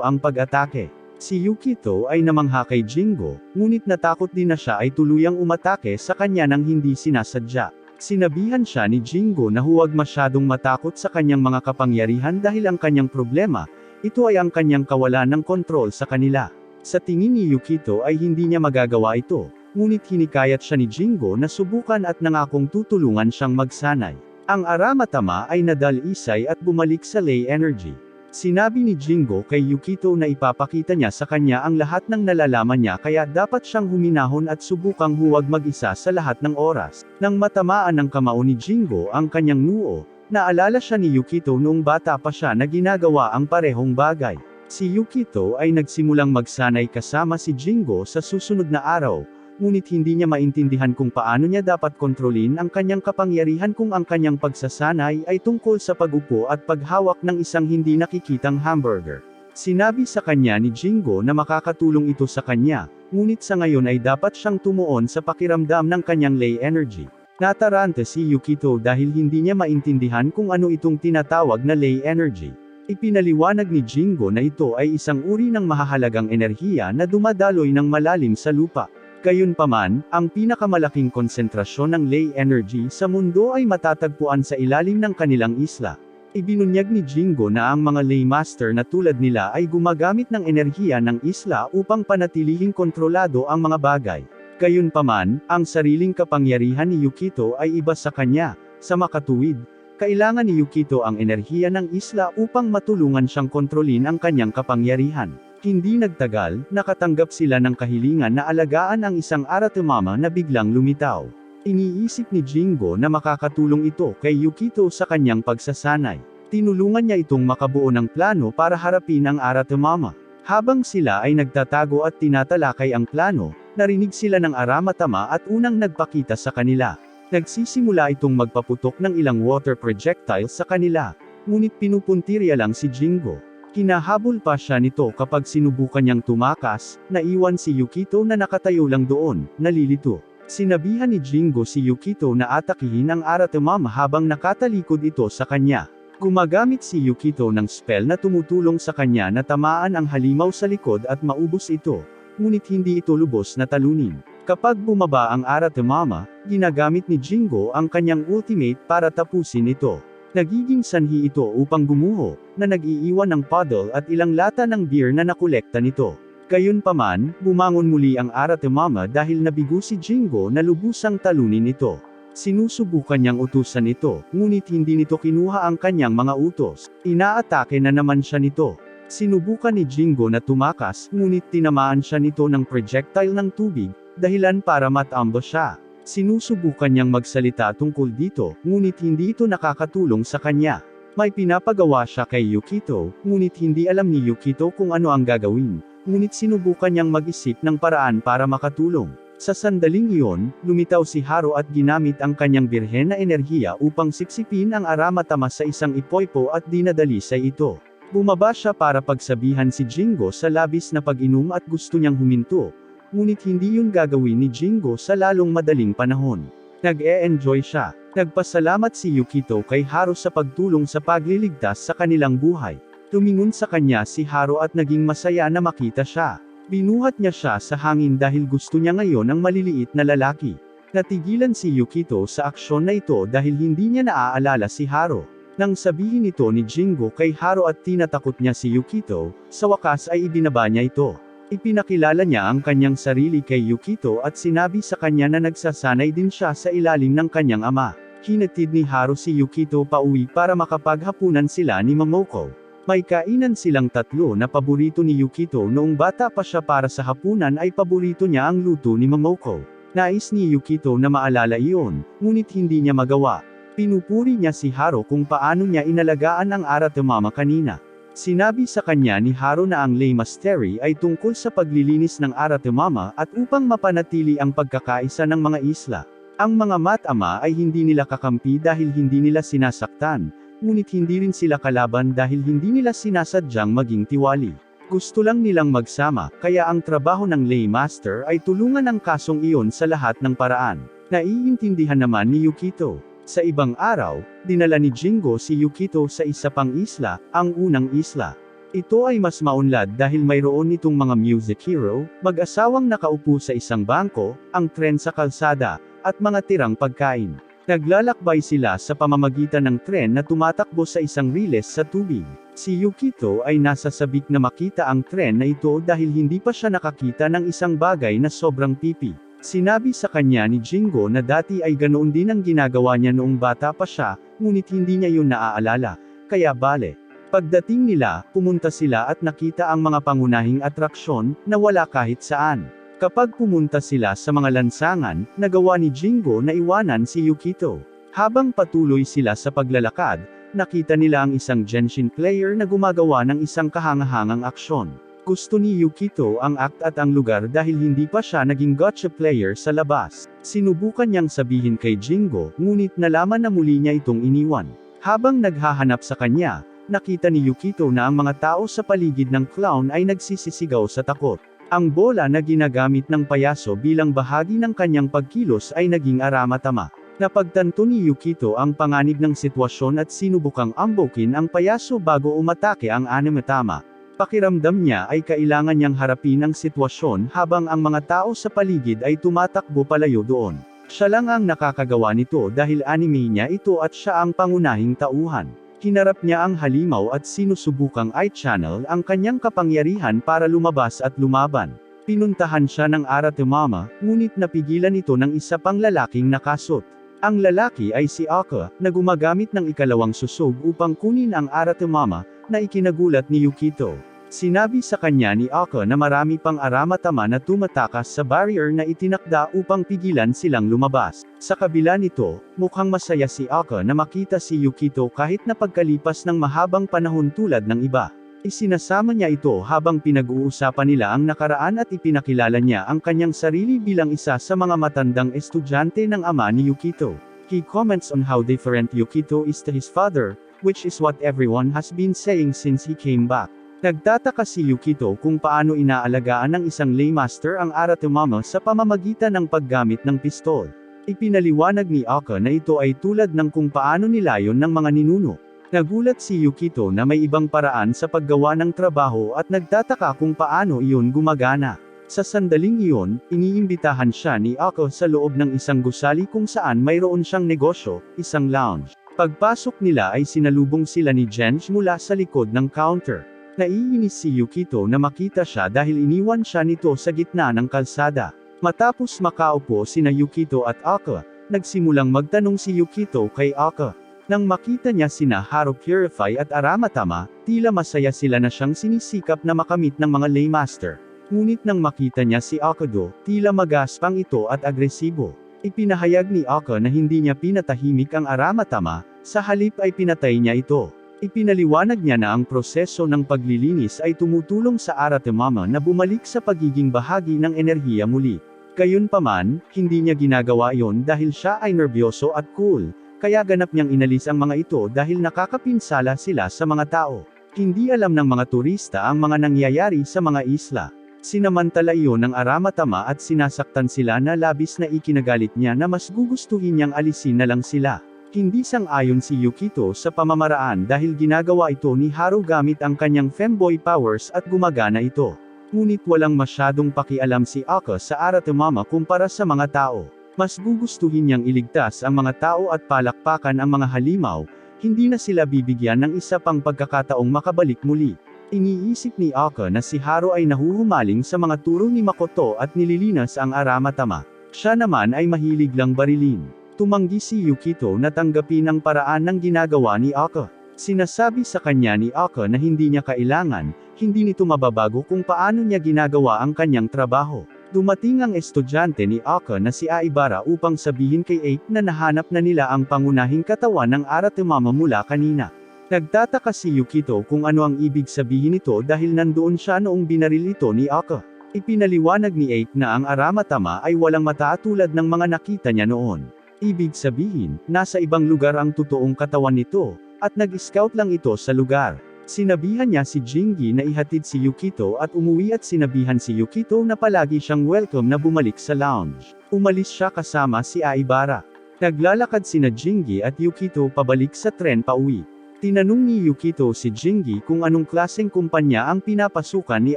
ang pag-atake. Si Yukito ay namangha kay Jingo, ngunit natakot din na siya ay tuluyang umatake sa kanya nang hindi sinasadya. Sinabihan siya ni Jingo na huwag masyadong matakot sa kanyang mga kapangyarihan dahil ang kanyang problema, ito ay ang kanyang kawalan ng kontrol sa kanila. Sa tingin ni Yukito ay hindi niya magagawa ito, ngunit hinikayat siya ni Jingo na subukan at nangakong tutulungan siyang magsanay. Ang Aramatama ay nadal-isay at bumalik sa Lei Energy. Sinabi ni Jingo kay Yukito na ipapakita niya sa kanya ang lahat ng nalalaman niya kaya dapat siyang huminahon at subukang huwag mag-isa sa lahat ng oras. Nang matamaan ng kamao ni Jingo ang kanyang noo, naalala siya ni Yukito noong bata pa siya na ginagawa ang parehong bagay. Si Yukito ay nagsimulang magsanay kasama si Jingo sa susunod na araw, ngunit hindi niya maintindihan kung paano niya dapat kontrolin ang kanyang kapangyarihan kung ang kanyang pagsasanay ay tungkol sa pag-upo at paghawak ng isang hindi nakikitang hamburger. Sinabi sa kanya ni Jingo na makakatulong ito sa kanya, ngunit sa ngayon ay dapat siyang tumuon sa pakiramdam ng kanyang Lei Energy. Nataranta si Yukito dahil hindi niya maintindihan kung ano itong tinatawag na Lei Energy. Ipinaliwanag ni Jingo na ito ay isang uri ng mahahalagang enerhiya na dumadaloy ng malalim sa lupa. Gayunpaman, ang pinakamalaking konsentrasyon ng Lei Energy sa mundo ay matatagpuan sa ilalim ng kanilang isla. Ibinunyag ni Jingo na ang mga Lei Master na tulad nila ay gumagamit ng enerhiya ng isla upang panatilihing kontrolado ang mga bagay. Gayunpaman, ang sariling kapangyarihan ni Yukito ay iba sa kanya. Sa makatuwid, kailangan ni Yukito ang enerhiya ng isla upang matulungan siyang kontrolin ang kanyang kapangyarihan. Hindi nagtagal, nakatanggap sila ng kahilingan na alagaan ang isang Aratemama na biglang lumitaw. Iniisip ni Jingo na makakatulong ito kay Yukito sa kanyang pagsasanay. Tinulungan niya itong makabuo ng plano para harapin ang Aratemama. Habang sila ay nagtatago at tinatalakay ang plano, narinig sila ng Aramatama at unang nagpakita sa kanila. Nagsisimula itong magpaputok ng ilang water projectiles sa kanila, ngunit pinupuntirya lang si Jingo. Kinahabol pa siya nito kapag sinubukan niyang tumakas, naiwan si Yukito na nakatayo lang doon, nalilito. Sinabihan ni Jingo si Yukito na atakihin ang Aratemama habang nakatalikod ito sa kanya. Gumagamit si Yukito ng spell na tumutulong sa kanya na tamaan ang halimaw sa likod at maubos ito, ngunit hindi ito lubos na talunin. Kapag bumaba ang Aratemama, ginagamit ni Jingo ang kanyang ultimate para tapusin ito. Nagiging sanhi ito upang gumuho, na nag-iiwan ng puddle at ilang lata ng beer na nakolekta nito. Gayunpaman, bumangon muli ang Aratemama dahil nabigo si Jingo na lubusang talunin ito. Sinusubukan niyang utusan ito, ngunit hindi nito kinuha ang kanyang mga utos. Inaatake na naman siya nito. Sinubukan ni Jingo na tumakas, ngunit tinamaan siya nito ng projectile ng tubig, dahilan para matambo siya. Sinusubukan niyang magsalita tungkol dito, ngunit hindi ito nakakatulong sa kanya. May pinapagawa siya kay Yukito, ngunit hindi alam ni Yukito kung ano ang gagawin, ngunit sinubukan niyang mag-isip ng paraan para makatulong. Sa sandaling iyon, lumitaw si Haro at ginamit ang kanyang birhen na enerhiya upang siksipin ang Aramatama sa isang ipoypo at dinadalisay ito. Bumaba siya para pagsabihan si Jingo sa labis na pag-inom at gusto niyang huminto. Ngunit hindi yun gagawin ni Jingo sa lalong madaling panahon. Nag-e-enjoy siya. Nagpasalamat si Yukito kay Haro sa pagtulong sa pagliligtas sa kanilang buhay. Tumingon sa kanya si Haro at naging masaya na makita siya. Binuhat niya siya sa hangin dahil gusto niya ngayon ang maliliit na lalaki. Natigilan si Yukito sa aksyon na ito dahil hindi niya naaalala si Haro. Nang sabihin ito ni Jingo kay Haro at tinatakot niya si Yukito, sa wakas ay ibinaba niya ito. Ipinakilala niya ang kanyang sarili kay Yukito at sinabi sa kanya na nagsasanay din siya sa ilalim ng kanyang ama. Hinatid ni Haro si Yukito pauwi para makapaghapunan sila ni Momoko. May kainan silang tatlo na paborito ni Yukito noong bata pa siya para sa hapunan ay paborito niya ang luto ni Momoko. Nais ni Yukito na maalala iyon, ngunit hindi niya magawa. Pinupuri niya si Haro kung paano niya inalagaan ang Aratemama kanina. Sinabi sa kanya ni Haro na ang Lei Mastery ay tungkol sa paglilinis ng Aratemama at upang mapanatili ang pagkakaisa ng mga isla. Ang mga matama ay hindi nila kakampi dahil hindi nila sinasaktan, ngunit hindi rin sila kalaban dahil hindi nila sinasadyang maging tiwali. Gusto lang nilang magsama, kaya ang trabaho ng lay master ay tulungan ang kasong iyon sa lahat ng paraan. Naiintindihan naman ni Yukito. Sa ibang araw, dinala ni Jingo si Yukito sa isa pang isla, ang unang isla. Ito ay mas maunlad dahil mayroon itong mga music hero, mag-asawang nakaupo sa isang bangko, ang tren sa kalsada, at mga tirang pagkain. Naglalakbay sila sa pamamagitan ng tren na tumatakbo sa isang riles sa tubig. Si Yukito ay nasa sabik na makita ang tren na ito dahil hindi pa siya nakakita ng isang bagay na sobrang pipi. Sinabi sa kanya ni Jingo na dati ay ganoon din ang ginagawa niya noong bata pa siya, ngunit hindi niya yun naaalala, kaya bale. Pagdating nila, pumunta sila at nakita ang mga pangunahing atraksyon, na wala kahit saan. Kapag pumunta sila sa mga lansangan, nagawa ni Jingo na iwanan si Yukito. Habang patuloy sila sa paglalakad, nakita nila ang isang Genshin player na gumagawa ng isang kahangahangang aksyon. Gusto ni Yukito ang act at ang lugar dahil hindi pa siya naging gacha player sa labas. Sinubukan niyang sabihin kay Jingo, ngunit nalaman na muli niya itong iniwan. Habang naghahanap sa kanya, nakita ni Yukito na ang mga tao sa paligid ng clown ay nagsisisigaw sa takot. Ang bola na ginagamit ng payaso bilang bahagi ng kanyang pagkilos ay naging aramatama. Napagtanto ni Yukito ang panganib ng sitwasyon at sinubukang ambukin ang payaso bago umatake ang aramatama. Pakiramdam niya ay kailangan niyang harapin ang sitwasyon habang ang mga tao sa paligid ay tumatakbo palayo doon. Siya lang ang nakakagawa nito dahil anime niya ito at siya ang pangunahing tauhan. Hinarap niya ang halimaw at sinusubukang i-channel ang kanyang kapangyarihan para lumabas at lumaban. Pinuntahan siya ng Aratemama, ngunit napigilan ito ng isa pang lalaking nakasot. Ang lalaki ay si Aka, na gumagamit ng ikalawang susog upang kunin ang Aratemama, na ikinagulat ni Yukito. Sinabi sa kanya ni Aka na marami pang aramatama na tumatakas sa barrier na itinakda upang pigilan silang lumabas. Sa kabila nito, mukhang masaya si Aka na makita si Yukito kahit na pagkalipas ng mahabang panahon tulad ng iba. Isinasama niya ito habang pinag-uusapan nila ang nakaraan at ipinakilala niya ang kanyang sarili bilang isa sa mga matandang estudyante ng ama ni Yukito. He comments on how different Yukito is to his father, which is what everyone has been saying since he came back. Nagtataka si Yukito kung paano inaalagaan ng isang laymaster ang Aratemama sa pamamagitan ng paggamit ng pistol. Ipinaliwanag ni Aka na ito ay tulad ng kung paano nilayon ng mga ninuno. Nagulat si Yukito na may ibang paraan sa paggawa ng trabaho at nagtataka kung paano iyon gumagana. Sa sandaling iyon, iniimbitahan siya ni Aka sa loob ng isang gusali kung saan mayroon siyang negosyo, isang lounge. Pagpasok nila ay sinalubong sila ni Genj mula sa likod ng counter. Naiinis si Yukito na makita siya dahil iniwan siya nito sa gitna ng kalsada. Matapos makaupo sina Yukito at Aka, nagsimulang magtanong si Yukito kay Aka. Nang makita niya sina Haru Purify at Aramatama, tila masaya sila na siyang sinisikap na makamit ng mga laymaster. Ngunit nang makita niya si Akado, tila magaspang ito at agresibo. Ipinahayag ni Aka na hindi niya pinatahimik ang Aramatama, sa halip ay pinatay niya ito. Ipinaliwanag niya na ang proseso ng paglilinis ay tumutulong sa Aratemama na bumalik sa pagiging bahagi ng enerhiya muli. Gayunpaman, hindi niya ginagawa iyon dahil siya ay nerbyoso at cool, kaya ganap niyang inalis ang mga ito dahil nakakapinsala sila sa mga tao. Hindi alam ng mga turista ang mga nangyayari sa mga isla. Sinamantala iyon ng Aramatama at sinasaktan sila na labis na ikinagalit niya na mas gugustuhin niyang alisin na lang sila. Hindi sang-ayon si Yukito sa pamamaraan dahil ginagawa ito ni Haru gamit ang kanyang femboy powers at gumagana ito. Ngunit walang masyadong pakialam si Aka sa Aratemama kumpara sa mga tao. Mas gugustuhin niyang iligtas ang mga tao at palakpakan ang mga halimaw, hindi na sila bibigyan ng isa pang pagkakataong makabalik muli. Iniisip ni Aka na si Haru ay nahuhumaling sa mga turo ni Makoto at nililinas ang Aramatama. Siya naman ay mahilig lang barilin. Tumanggi si Yukito na tanggapin ang paraan ng ginagawa ni Aka. Sinasabi sa kanya ni Aka na hindi niya kailangan, hindi nito mababago kung paano niya ginagawa ang kanyang trabaho. Dumating ang estudyante ni Aka na si Aibara upang sabihin kay Ape na nahanap na nila ang pangunahing katawan ng Aratemama mula kanina. Nagtataka si Yukito kung ano ang ibig sabihin nito dahil nandoon siya noong binaril ito ni Aka. Ipinaliwanag ni Ape na ang Aramatama ay walang mata tulad ng mga nakita niya noon. Ibig sabihin, nasa ibang lugar ang totoong katawan nito, at nag-scout lang ito sa lugar. Sinabihan niya si Jingi na ihatid si Yukito at umuwi at sinabihan si Yukito na palagi siyang welcome na bumalik sa lounge. Umalis siya kasama si Aibara. Naglalakad sina Jingi at Yukito pabalik sa tren pauwi. Tinanong ni Yukito si Jingi kung anong klaseng kumpanya ang pinapasukan ni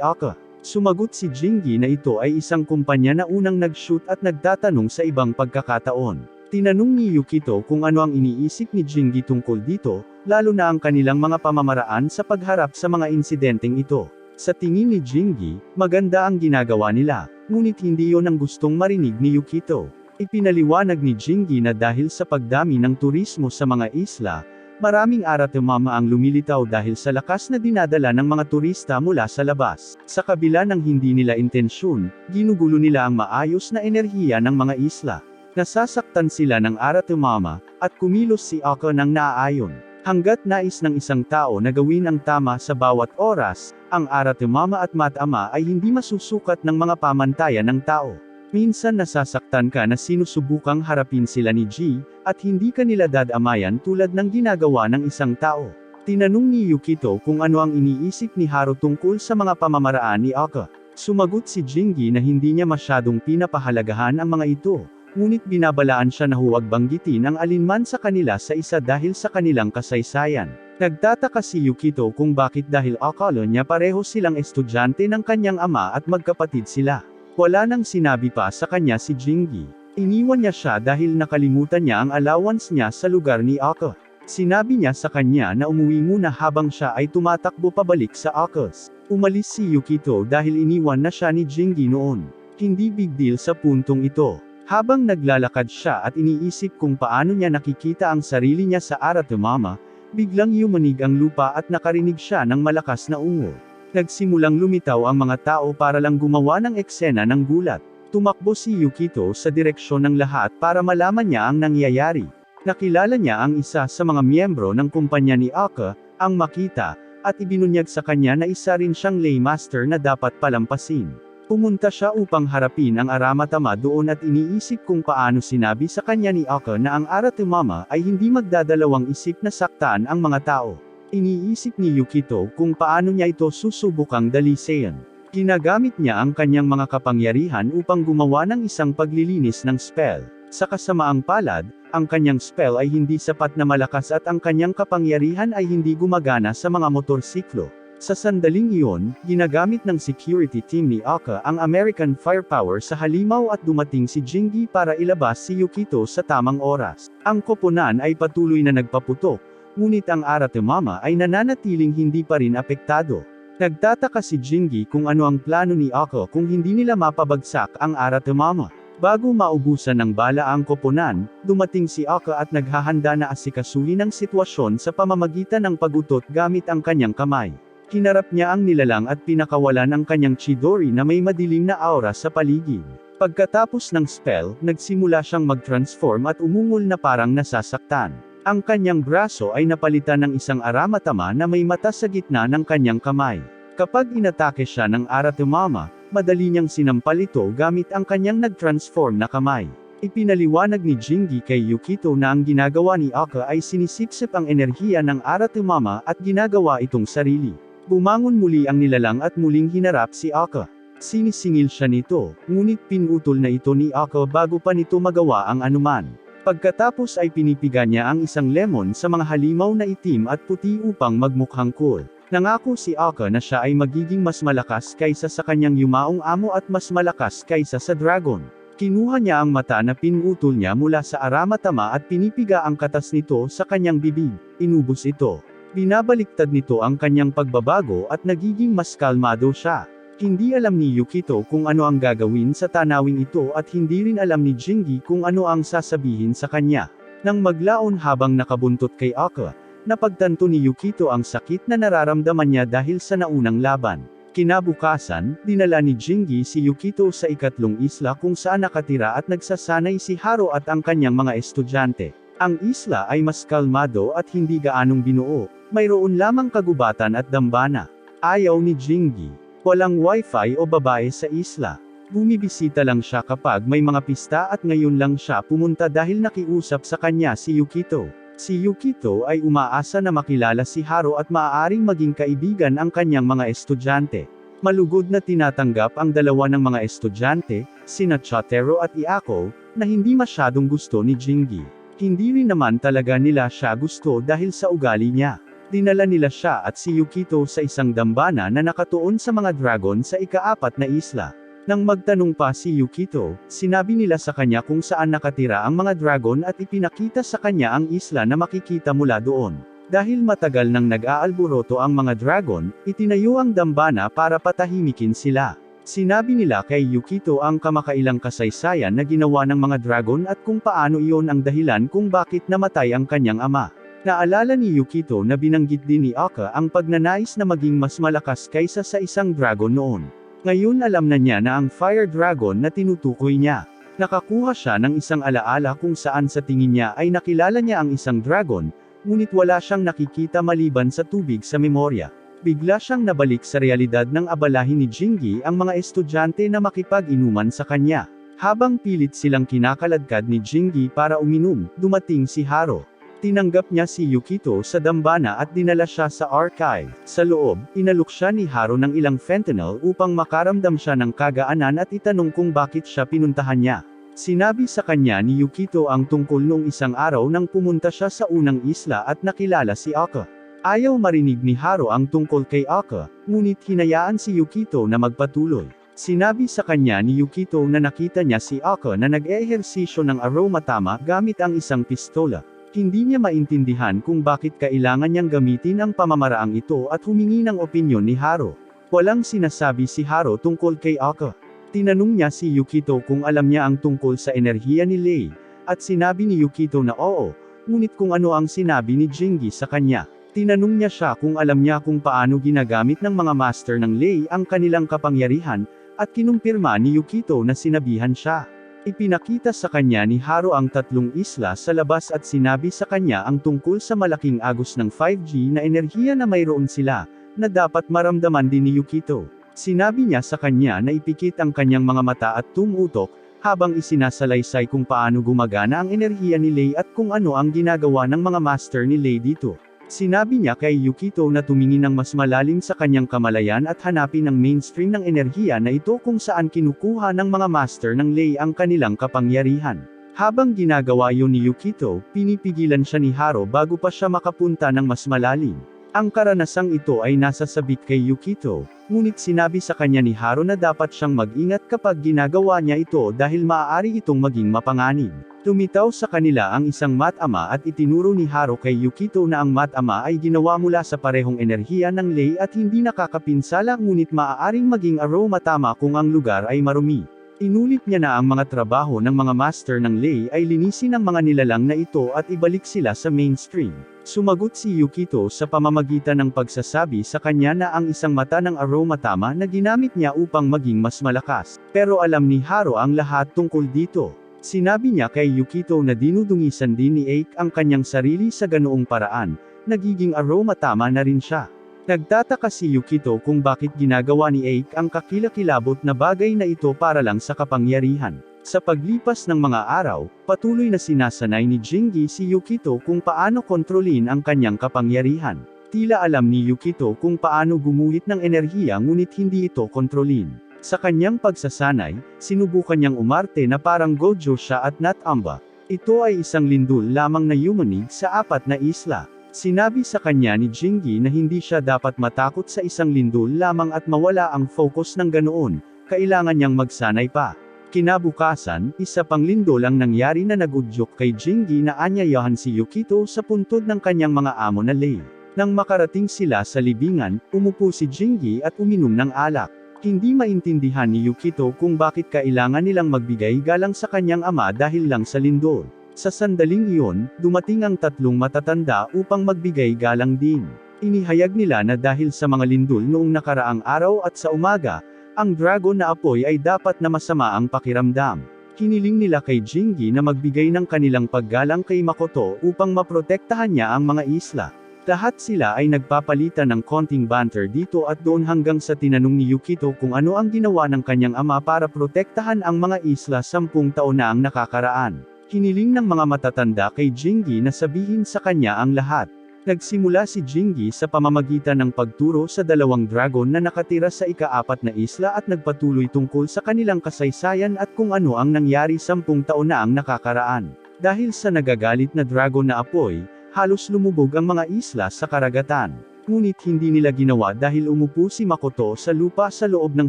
Aka. Sumagot si Jingi na ito ay isang kumpanya na unang nag-shoot at nagtatanong sa ibang pagkakataon. Tinanong ni Yukito kung ano ang iniisip ni Jingi tungkol dito, lalo na ang kanilang mga pamamaraan sa pagharap sa mga insidenteng ito. Sa tingin ni Jingi, maganda ang ginagawa nila, ngunit hindi yon ang gustong marinig ni Yukito. Ipinaliwanag ni Jingi na dahil sa pagdami ng turismo sa mga isla, maraming aratemama ang lumilitaw dahil sa lakas na dinadala ng mga turista mula sa labas. Sa kabila ng hindi nila intensyon, ginugulo nila ang maayos na enerhiya ng mga isla. Nasasaktan sila ng aratemama, at kumilos si Aka ng naaayon. Hanggat nais ng isang tao na gawin ang tama sa bawat oras, ang aratemama at matama ay hindi masusukat ng mga pamantayan ng tao. Minsan nasasaktan ka na sinusubukang harapin sila ni G, at hindi ka nila dadamayan tulad ng ginagawa ng isang tao. Tinanong ni Yukito kung ano ang iniisip ni Haru tungkol sa mga pamamaraan ni Aka. Sumagot si Jingi na hindi niya masyadong pinapahalagahan ang mga ito, ngunit binabalaan siya na huwag banggitin ang alinman sa kanila sa isa dahil sa kanilang kasaysayan. Nagtataka si Yukito kung bakit dahil akala niya pareho silang estudyante ng kanyang ama at magkapatid sila. Wala nang sinabi pa sa kanya si Jingi. Iniwan niya siya dahil nakalimutan niya ang allowance niya sa lugar ni Aka. Sinabi niya sa kanya na umuwi muna habang siya ay tumatakbo pabalik sa Aka's. Umalis si Yukito dahil iniwan na siya ni Jingi noon. Hindi big deal sa puntong ito. Habang naglalakad siya at iniisip kung paano niya nakikita ang sarili niya sa aratemama, biglang yumanig ang lupa at nakarinig siya ng malakas na ungol. Nagsimulang lumitaw ang mga tao para lang gumawa ng eksena ng gulat. Tumakbo si Yukito sa direksyon ng lahat para malaman niya ang nangyayari. Nakilala niya ang isa sa mga miyembro ng kumpanya ni Aka, ang Makita, at ibinunyag sa kanya na isa rin siyang laymaster na dapat palampasin. Pumunta siya upang harapin ang aramatama doon at iniisip kung paano sinabi sa kanya ni Aka na ang aratemama ay hindi magdadalawang isip na saktan ang mga tao. Iniisip ni Yukito kung paano niya ito susubukang dalisayan. Ginagamit niya ang kanyang mga kapangyarihan upang gumawa ng isang paglilinis ng spell. Sa kasamaang palad, ang kanyang spell ay hindi sapat na malakas at ang kanyang kapangyarihan ay hindi gumagana sa mga motorsiklo. Sa sandaling iyon, ginagamit ng security team ni Aka ang American firepower sa halimaw at dumating si Jingi para ilabas si Yukito sa tamang oras. Ang koponan ay patuloy na nagpaputok, ngunit ang aratemama ay nananatiling hindi pa rin apektado. Nagtataka si Jingi kung ano ang plano ni Aka kung hindi nila mapabagsak ang aratemama. Bago maubusan ng bala ang koponan, dumating si Aka at naghahanda na asikasuhin ang sitwasyon sa pamamagitan ng pagutot gamit ang kanyang kamay. Hinarap niya ang nilalang at pinakawalan ang kanyang Chidori na may madilim na aura sa paligid. Pagkatapos ng spell, nagsimula siyang mag-transform at umungol na parang nasasaktan. Ang kanyang braso ay napalitan ng isang aramatama na may mata sa gitna ng kanyang kamay. Kapag inatake siya ng aratemama, madali niyang sinampal ito gamit ang kanyang nag-transform na kamay. Ipinaliwanag ni Jingi kay Yukito na ang ginagawa ni Aka ay sinisipsip ang enerhiya ng aratemama at ginagawa itong sarili. Bumangon muli ang nilalang at muling hinarap si Aka. Sinisingil siya nito, ngunit pinutol na ito ni Aka bago pa nito magawa ang anuman. Pagkatapos ay pinipiga niya ang isang lemon sa mga halimaw na itim at puti upang magmukhang cool. Nangako si Aka na siya ay magiging mas malakas kaysa sa kanyang yumaong amo at mas malakas kaysa sa dragon. Kinuha niya ang mata na pinutol niya mula sa aramatama at pinipiga ang katas nito sa kanyang bibig. Inubos ito. Binabaliktad nito ang kanyang pagbabago at nagiging mas kalmado siya. Hindi alam ni Yukito kung ano ang gagawin sa tanawing ito at hindi rin alam ni Jingi kung ano ang sasabihin sa kanya. Nang maglaon habang nakabuntot kay Aka, napagtanto ni Yukito ang sakit na nararamdaman niya dahil sa naunang laban. Kinabukasan, dinala ni Jingi si Yukito sa ikatlong isla kung saan nakatira at nagsasanay si Haru at ang kanyang mga estudyante. Ang isla ay mas kalmado at hindi gaanong binuo, mayroon lamang kagubatan at dambana. Ayaw ni Jingi. Walang wifi o babae sa isla. Bumibisita lang siya kapag may mga pista at ngayon lang siya pumunta dahil nakiusap sa kanya si Yukito. Si Yukito ay umaasa na makilala si Haro at maaaring maging kaibigan ang kanyang mga estudyante. Malugod na tinatanggap ang dalawa ng mga estudyante, sina Chotero at Iako, na hindi masyadong gusto ni Jingi. Hindi rin naman talaga nila siya gusto dahil sa ugali niya. Dinala nila siya at si Yukito sa isang dambana na nakatuon sa mga dragon sa ika-4 na isla. Nang magtanong pa si Yukito, sinabi nila sa kanya kung saan nakatira ang mga dragon at ipinakita sa kanya ang isla na makikita mula doon. Dahil matagal nang nag-aalboroto ang mga dragon, itinayo ang dambana para patahimikin sila. Sinabi nila kay Yukito ang kamakailang kasaysayan na ginawa ng mga dragon at kung paano iyon ang dahilan kung bakit namatay ang kanyang ama. Naalala ni Yukito na binanggit din ni Aka ang pagnanais na maging mas malakas kaysa sa isang dragon noon. Ngayon alam na niya na ang fire dragon na tinutukoy niya. Nakakuha siya ng isang alaala kung saan sa tingin niya ay nakilala niya ang isang dragon, ngunit wala siyang nakikita maliban sa tubig sa memorya. Bigla siyang nabalik sa realidad nang abalahin ni Jingi ang mga estudyante na makipag-inuman sa kanya. Habang pilit silang kinakaladkad ni Jingi para uminom, dumating si Haro. Tinanggap niya si Yukito sa dambana at dinala siya sa archive. Sa loob, inalok siya ni Haro ng ilang fentanyl upang makaramdam siya ng kagaanan at itanong kung bakit siya pinuntahan niya. Sinabi sa kanya ni Yukito ang tungkol noong isang araw nang pumunta siya sa unang isla at nakilala si Aka. Ayaw marinig ni Haro ang tungkol kay Aka, ngunit hinayaan si Yukito na magpatuloy. Sinabi sa kanya ni Yukito na nakita niya si Aka na nag-ehersisyo ng aromatama gamit ang isang pistola. Hindi niya maintindihan kung bakit kailangan niyang gamitin ang pamamaraang ito at humingi ng opinyon ni Haro. Walang sinasabi si Haro tungkol kay Aka. Tinanong niya si Yukito kung alam niya ang tungkol sa enerhiya ni Lei, at sinabi ni Yukito na oo, ngunit kung ano ang sinabi ni Jingi sa kanya. Tinanong niya siya kung alam niya kung paano ginagamit ng mga master ng Lei ang kanilang kapangyarihan, at kinumpirma ni Yukito na sinabihan siya. Ipinakita sa kanya ni Haro ang 3 isla sa labas at sinabi sa kanya ang tungkol sa malaking agos ng 5G na enerhiya na mayroon sila, na dapat maramdaman din ni Yukito. Sinabi niya sa kanya na ipikit ang kanyang mga mata at tumutok, habang isinasalaysay kung paano gumagana ang enerhiya ni Lei at kung ano ang ginagawa ng mga master ni Lei dito. Sinabi niya kay Yukito na tumingin ng mas malalim sa kanyang kamalayan at hanapin ang mainstream ng enerhiya na ito kung saan kinukuha ng mga master ng Lei ang kanilang kapangyarihan. Habang ginagawa yun ni Yukito, pinipigilan siya ni Haro bago pa siya makapunta ng mas malalim. Ang karanasang ito ay nasa sabik kay Yukito, ngunit sinabi sa kanya ni Haro na dapat siyang mag-ingat kapag ginagawa niya ito dahil maaari itong maging mapanganib. Tumitaw sa kanila ang isang matama at itinuro ni Haro kay Yukito na ang matama ay ginawa mula sa parehong enerhiya ng Lei at hindi nakakapinsala ngunit maaaring maging aromatama kung ang lugar ay marumi. Inulit niya na ang mga trabaho ng mga master ng Lei ay linisin ang mga nilalang na ito at ibalik sila sa mainstream. Sumagot si Yukito sa pamamagitan ng pagsasabi sa kanya na ang isang mata ng aromatama na ginamit niya upang maging mas malakas. Pero alam ni Haro ang lahat tungkol dito. Sinabi niya kay Yukito na dinudungisan din ni Aik ang kanyang sarili sa ganoong paraan, nagiging aromatama na rin siya. Nagtataka si Yukito kung bakit ginagawa ni Aik ang kakilakilabot na bagay na ito para lang sa kapangyarihan. Sa paglipas ng mga araw, patuloy na sinasanay ni Jingi si Yukito kung paano kontrolin ang kanyang kapangyarihan. Tila alam ni Yukito kung paano gumuhit ng enerhiya ngunit hindi ito kontrolin. Sa kanyang pagsasanay, sinubukan niyang umarte na parang Gojo siya at Natamba. Ito ay isang lindol lamang na yumanig sa 4 na isla. Sinabi sa kanya ni Jingi na hindi siya dapat matakot sa isang lindol lamang at mawala ang focus ng ganoon, kailangan niyang magsanay pa. Kinabukasan, isa pang lindol ang nangyari na nagudyok kay Jingi na anyayahan si Yukito sa puntod ng kanyang mga amo na Lei. Nang makarating sila sa libingan, umupo si Jingi at uminom ng alak. Hindi maintindihan ni Yukito kung bakit kailangan nilang magbigay galang sa kanyang ama dahil lang sa lindol. Sa sandaling iyon, dumating ang 3 matatanda upang magbigay galang din. Inihayag nila na dahil sa mga lindol noong nakaraang araw at sa umaga, ang dragon na apoy ay dapat na masama ang pakiramdam. Hiniling nila kay Jingi na magbigay ng kanilang paggalang kay Makoto upang maprotektahan niya ang mga isla. Lahat sila ay nagpapalitan ng konting banter dito at doon hanggang sa tinanong ni Yukito kung ano ang ginawa ng kanyang ama para protektahan ang mga isla 10 taon na ang nakakaraan. Hiniling ng mga matatanda kay Jingi na sabihin sa kanya ang lahat. Nagsimula si Jingi sa pamamagitan ng pagturo sa dalawang dragon na nakatira sa ika-4 na isla at nagpatuloy tungkol sa kanilang kasaysayan at kung ano ang nangyari 10 taon na ang nakakaraan. Dahil sa nagagalit na dragon na apoy, halos lumubog ang mga isla sa karagatan. Ngunit hindi nila ginawa dahil umupo si Makoto sa lupa sa loob ng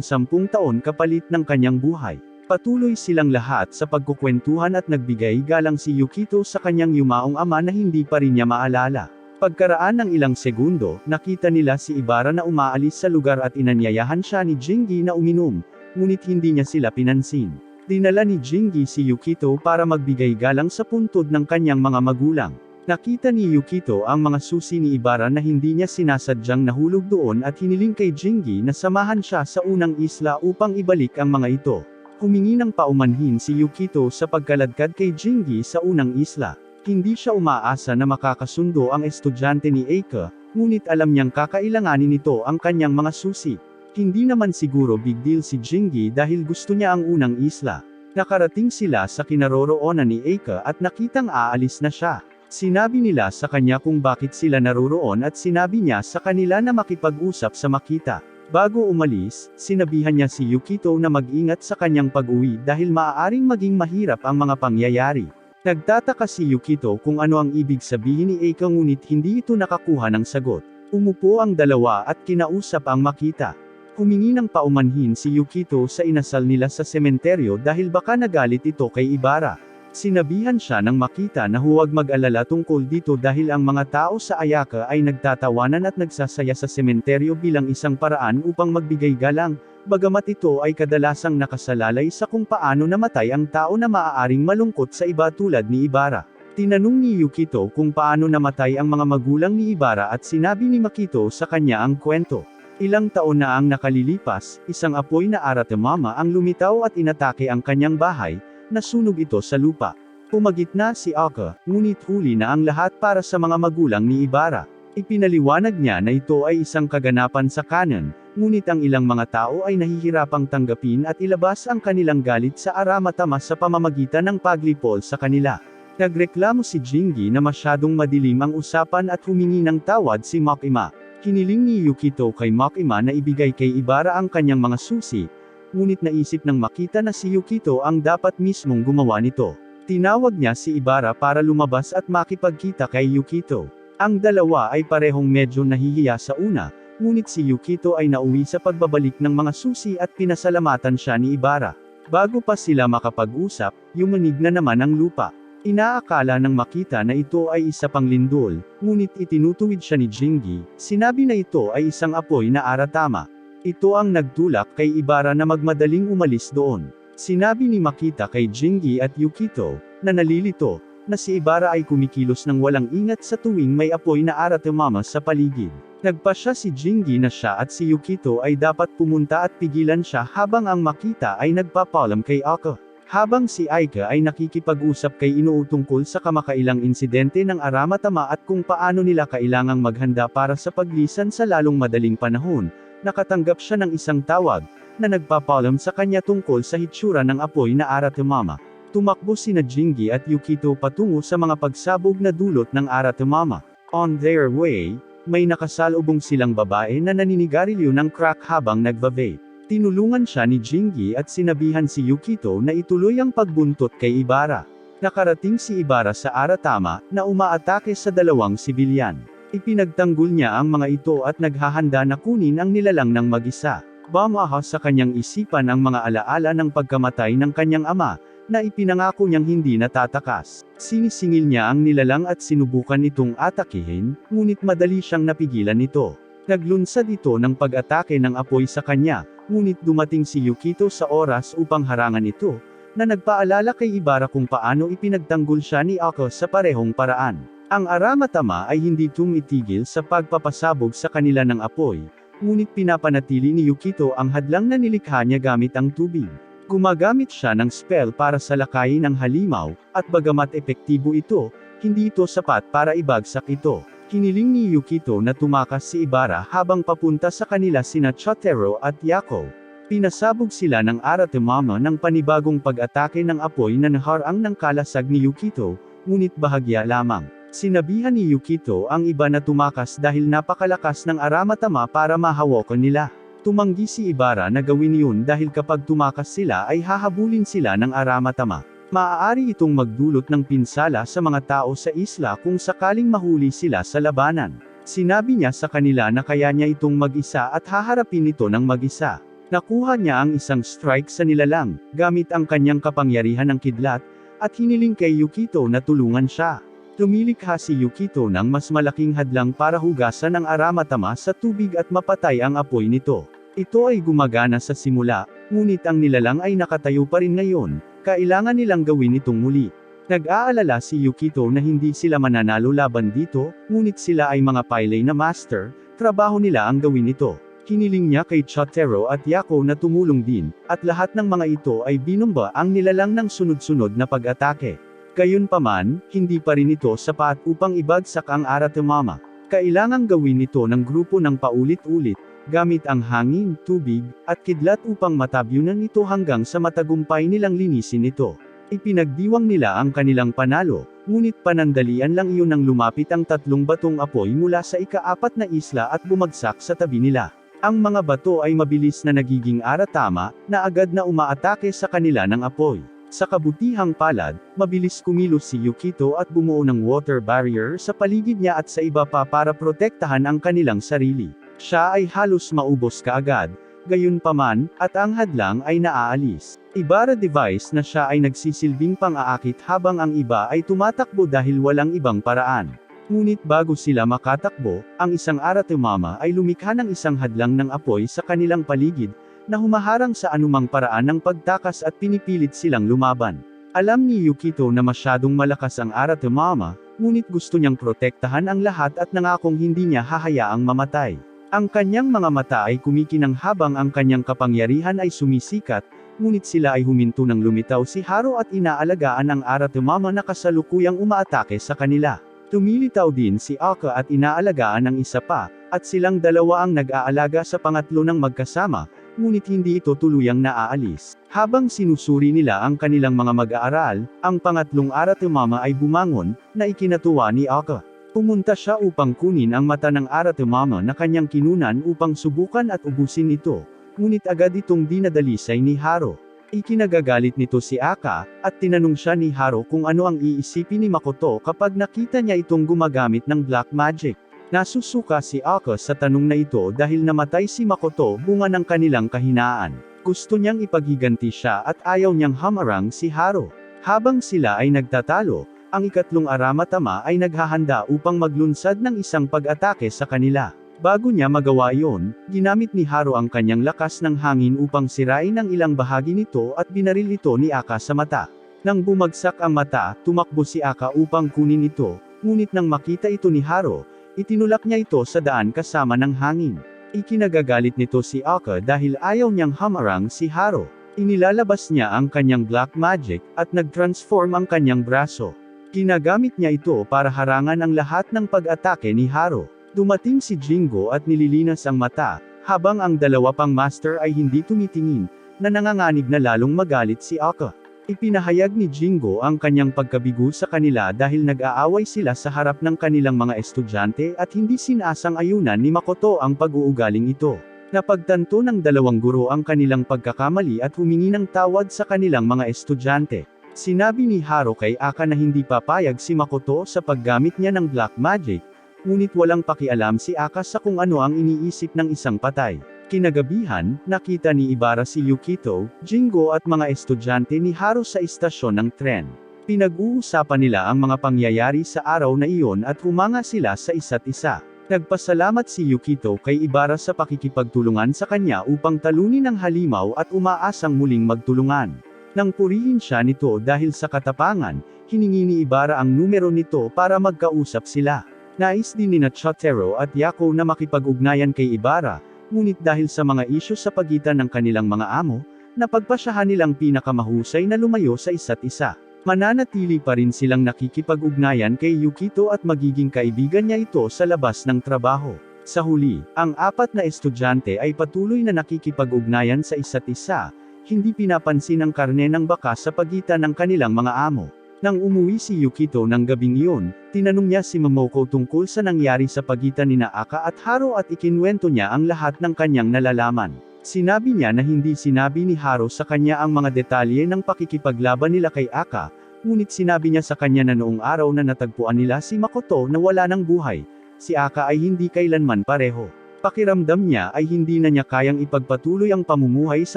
10 taon kapalit ng kanyang buhay. Patuloy silang lahat sa pagkukwentuhan at nagbigay galang si Yukito sa kanyang yumaong ama na hindi pa rin niya maalala. Pagkaraan ng ilang segundo, nakita nila si Ibara na umaalis sa lugar at inanyayahan siya ni Jingi na uminom, ngunit hindi niya sila pinansin. Dinala ni Jingi si Yukito para magbigay galang sa puntod ng kanyang mga magulang. Nakita ni Yukito ang mga susi ni Ibara na hindi niya sinasadyang nahulog doon at hiniling kay Jingi na samahan siya sa unang isla upang ibalik ang mga ito. Humingi ng paumanhin si Yukito sa pagkaladkad kay Jingi sa unang isla. Hindi siya umaasa na makakasundo ang estudyante ni Eika, ngunit alam niyang kakailanganin nito ang kanyang mga susi. Hindi naman siguro big deal si Jingi dahil gusto niya ang unang isla. Nakarating sila sa kinaroroonan ni Eika at nakitang aalis na siya. Sinabi nila sa kanya kung bakit sila naroroon at sinabi niya sa kanila na makipag-usap sa Makita. Bago umalis, sinabihan niya si Yukito na mag-ingat sa kanyang pag-uwi dahil maaaring maging mahirap ang mga pangyayari. Nagtataka si Yukito kung ano ang ibig sabihin ni Eika ngunit hindi ito nakakuha ng sagot. Umupo ang dalawa at kinausap ang Makita. Humingi ng paumanhin si Yukito sa inasal nila sa sementeryo dahil baka nagalit ito kay Ibara. Sinabihan siya ng Makita na huwag mag-alala tungkol dito dahil ang mga tao sa Ayaka ay nagtatawanan at nagsasaya sa sementeryo bilang isang paraan upang magbigay galang. Bagamat ito ay kadalasang nakasalalay sa kung paano namatay ang tao na maaaring malungkot sa iba tulad ni Ibara. Tinanong ni Yukito kung paano namatay ang mga magulang ni Ibara at sinabi ni Makito sa kanya ang kwento. Ilang taon na ang nakalilipas, isang apoy na Aratemama ang lumitaw at inatake ang kanyang bahay, nasunog ito sa lupa. Pumagitna si Aka, ngunit huli na ang lahat para sa mga magulang ni Ibara. Ipinaliwanag niya na ito ay isang kaganapan sa kanon, ngunit ang ilang mga tao ay nahihirapang tanggapin at ilabas ang kanilang galit sa Aramatama sa pamamagitan ng paglipol sa kanila. Nagreklamo si Jingi na masyadong madilim ang usapan at humingi ng tawad si Makima. Hiniling ni Yukito kay Makima na ibigay kay Ibara ang kanyang mga susi, ngunit naisip ng Makita na si Yukito ang dapat mismong gumawa nito. Tinawag niya si Ibara para lumabas at makipagkita kay Yukito. Ang dalawa ay parehong medyo nahihiya sa una, ngunit si Yukito ay nauwi sa pagbabalik ng mga susi at pinasalamatan siya ni Ibara. Bago pa sila makapag-usap, yumanig na naman ang lupa. Inaakala ng Makita na ito ay isa pang lindol, ngunit itinutuwid siya ni Jingi, sinabi na ito ay isang apoy na Aratama. Ito ang nagtulak kay Ibara na magmadaling umalis doon. Sinabi ni Makita kay Jingi at Yukito, na nalilito, na si Ibara ay kumikilos ng walang ingat sa tuwing may apoy na Aratemama sa paligid. Nagpasya si Jingi na siya at si Yukito ay dapat pumunta at pigilan siya habang ang Makita ay nagpapalam kay Aka. Habang si Aika ay nakikipag-usap kay Inoue tungkol sa kamakailang insidente ng Aramatama at kung paano nila kailangang maghanda para sa paglisan sa lalong madaling panahon, nakatanggap siya ng isang tawag, na nagpapalam sa kanya tungkol sa hitsura ng apoy na Aratemama. Tumakbo sina Jingi at Yukito patungo sa mga pagsabog na dulot ng Aratemama. On their way, may nakasalubong silang babae na naninigarilyo ng crack habang nagva-vape. Tinulungan siya ni Jingi at sinabihan si Yukito na ituloy ang pagbuntot kay Ibara. Nakarating si Ibara sa Aratama, na umaatake sa dalawang sibilyan. Ipinagtanggol niya ang mga ito at naghahanda na kunin ang nilalang ng mag-isa. Bumaha sa kanyang isipan ang mga alaala ng pagkamatay ng kanyang ama, na ipinangako niyang hindi natatakas. Sinisingil niya ang nilalang at sinubukan itong atakihin, ngunit madali siyang napigilan nito. Naglunsad ito ng pag-atake ng apoy sa kanya, ngunit dumating si Yukito sa oras upang harangan ito, na nagpaalala kay Ibara kung paano ipinagtanggol siya ni Aka sa parehong paraan. Ang Aramatama ay hindi tumitigil sa pagpapasabog sa kanila ng apoy, ngunit pinapanatili ni Yukito ang hadlang na nilikha niya gamit ang tubig. Gumagamit siya ng spell para salakayin ang halimaw, at bagamat epektibo ito, hindi ito sapat para ibagsak ito. Hiniling ni Yukito na tumakas si Ibara habang papunta sa kanila sina Chotaro at Yako. Pinasabog sila ng Aratemama ng panibagong pag-atake ng apoy na naharang ng kalasag ni Yukito, ngunit bahagya lamang. Sinabihan ni Yukito ang iba na tumakas dahil napakalakas ng Aramatama para mahawakan nila. Tumanggi si Ibara na gawin yun dahil kapag tumakas sila ay hahabulin sila ng Aramatama. Maaari itong magdulot ng pinsala sa mga tao sa isla kung sakaling mahuli sila sa labanan. Sinabi niya sa kanila na kaya niya itong mag-isa at haharapin ito ng mag-isa. Nakuha niya ang isang strike sa nilalang, gamit ang kanyang kapangyarihan ng kidlat, at hiniling kay Yukito na tulungan siya. Lumilikha si Yukito ng mas malaking hadlang para hugasan ang Aramatama sa tubig at mapatay ang apoy nito. Ito ay gumagana sa simula, ngunit ang nilalang ay nakatayo pa rin ngayon, kailangan nilang gawin itong muli. Nag-aalala si Yukito na hindi sila mananalo laban dito, ngunit sila ay mga pilay na master, trabaho nila ang gawin ito. Hiniling niya kay Chotero at Yako na tumulong din, at lahat ng mga ito ay binomba ang nilalang ng sunod-sunod na pag-atake. Gayunpaman, hindi pa rin ito sapat upang ibagsak ang Aratemama. Kailangang gawin ito ng grupo ng paulit-ulit, gamit ang hangin, tubig, at kidlat upang matabyunan ito hanggang sa matagumpay nilang linisin ito. Ipinagdiwang nila ang kanilang panalo, ngunit panandalian lang iyon nang lumapit ang 3 batong apoy mula sa ika-4 na isla at bumagsak sa tabi nila. Ang mga bato ay mabilis na nagiging aratama, na agad na umaatake sa kanila ng apoy. Sa kabutihang palad, mabilis kumilos si Yukito at bumuo ng water barrier sa paligid niya at sa iba pa para protektahan ang kanilang sarili. Siya ay halos maubos kaagad, gayunpaman, at ang hadlang ay naaalis. Ibara device na siya ay nagsisilbing pang-aakit habang ang iba ay tumatakbo dahil walang ibang paraan. Ngunit bago sila makatakbo, ang isang Aratemama ay lumikha ng isang hadlang ng apoy sa kanilang paligid, na humaharang sa anumang paraan ng pagtakas at pinipilit silang lumaban. Alam ni Yukito na masyadong malakas ang Aratemama, ngunit gusto niyang protektahan ang lahat at nangakong hindi niya hahayaang mamatay. Ang kanyang mga mata ay kumikinang habang ang kanyang kapangyarihan ay sumisikat, ngunit sila ay huminto nang lumitaw si Haro at inaalagaan ang Aratemama na kasalukuyang umaatake sa kanila. Tumilitaw din si Aka at inaalagaan ang isa pa, at silang dalawa ang nag-aalaga sa pangatlo ng magkasama, ngunit hindi ito tuluyang naaalis. Habang sinusuri nila ang kanilang mga mag-aaral, ang pangatlong Aratemama ay bumangon, na ikinatuwa ni Aka. Pumunta siya upang kunin ang mata ng Aratemama na kanyang kinunan upang subukan at ubusin ito, ngunit agad itong dinadalisay ni Haro. Ikinagagalit nito si Aka, at tinanong siya ni Haro kung ano ang iisipin ni Makoto kapag nakita niya itong gumagamit ng black magic. Nasusuka si Aka sa tanong na ito dahil namatay si Makoto bunga ng kanilang kahinaan. Gusto niyang ipaghiganti siya at ayaw niyang hamarang si Haro. Habang sila ay nagtatalo, ang ikatlong Aramatama ay naghahanda upang maglunsad ng isang pag-atake sa kanila. Bago niya magawa iyon, ginamit ni Haro ang kanyang lakas ng hangin upang sirain ang ilang bahagi nito at binaril ito ni Aka sa mata. Nang bumagsak ang mata, tumakbo si Aka upang kunin ito, ngunit nang makita ito ni Haro, itinulak niya ito sa daan kasama ng hangin. Ikinagagalit nito si Aka dahil ayaw niyang hamarang si Haro. Inilalabas niya ang kanyang black magic, at nag-transform ang kanyang braso. Ginagamit niya ito para harangan ang lahat ng pag-atake ni Haro. Dumating si Jingo at nililinas ang mata, habang ang dalawa pang master ay hindi tumitingin, na nanganganib na lalong magalit si Aka. Ipinahayag ni Jingo ang kanyang pagkabigo sa kanila dahil nag-aaway sila sa harap ng kanilang mga estudyante at hindi sinasang-ayunan ni Makoto ang pag-uugaling ito. Napagtanto ng dalawang guro ang kanilang pagkakamali at humingi ng tawad sa kanilang mga estudyante. Sinabi ni Haro kay Aka na hindi papayag si Makoto sa paggamit niya ng black magic, ngunit walang pakialam si Aka sa kung ano ang iniisip ng isang patay. Kinagabihan, nakita ni Ibara si Yukito, Jingo at mga estudyante ni Haro sa istasyon ng tren. Pinag-uusapan nila ang mga pangyayari sa araw na iyon at humanga sila sa isa't isa. Nagpasalamat si Yukito kay Ibara sa pakikipagtulungan sa kanya upang talunin ang halimaw at umaasang muling magtulungan. Nang purihin siya nito dahil sa katapangan, hiningi ni Ibara ang numero nito para magkausap sila. Nais din nina Chotero at Yako na makipag-ugnayan kay Ibara, ngunit dahil sa mga isyu sa pagitan ng kanilang mga amo, napagpasyahan nilang pinakamahusay na lumayo sa isa't isa. Mananatili pa rin silang nakikipag-ugnayan kay Yukito at magiging kaibigan niya ito sa labas ng trabaho. Sa huli, ang apat na estudyante ay patuloy na nakikipag-ugnayan sa isa't isa, hindi pinapansin ang karne ng baka sa pagitan ng kanilang mga amo. Nang umuwi si Yukito ng gabing iyon, tinanong niya si Momoko tungkol sa nangyari sa pagitan ni Aka at Haro at ikinwento niya ang lahat ng kanyang nalalaman. Sinabi niya na hindi sinabi ni Haro sa kanya ang mga detalye ng pakikipaglaban nila kay Aka, ngunit sinabi niya sa kanya na noong araw na natagpuan nila si Makoto na wala ng buhay, si Aka ay hindi kailanman pareho. Pakiramdam niya ay hindi na niya kayang ipagpatuloy ang pamumuhay sa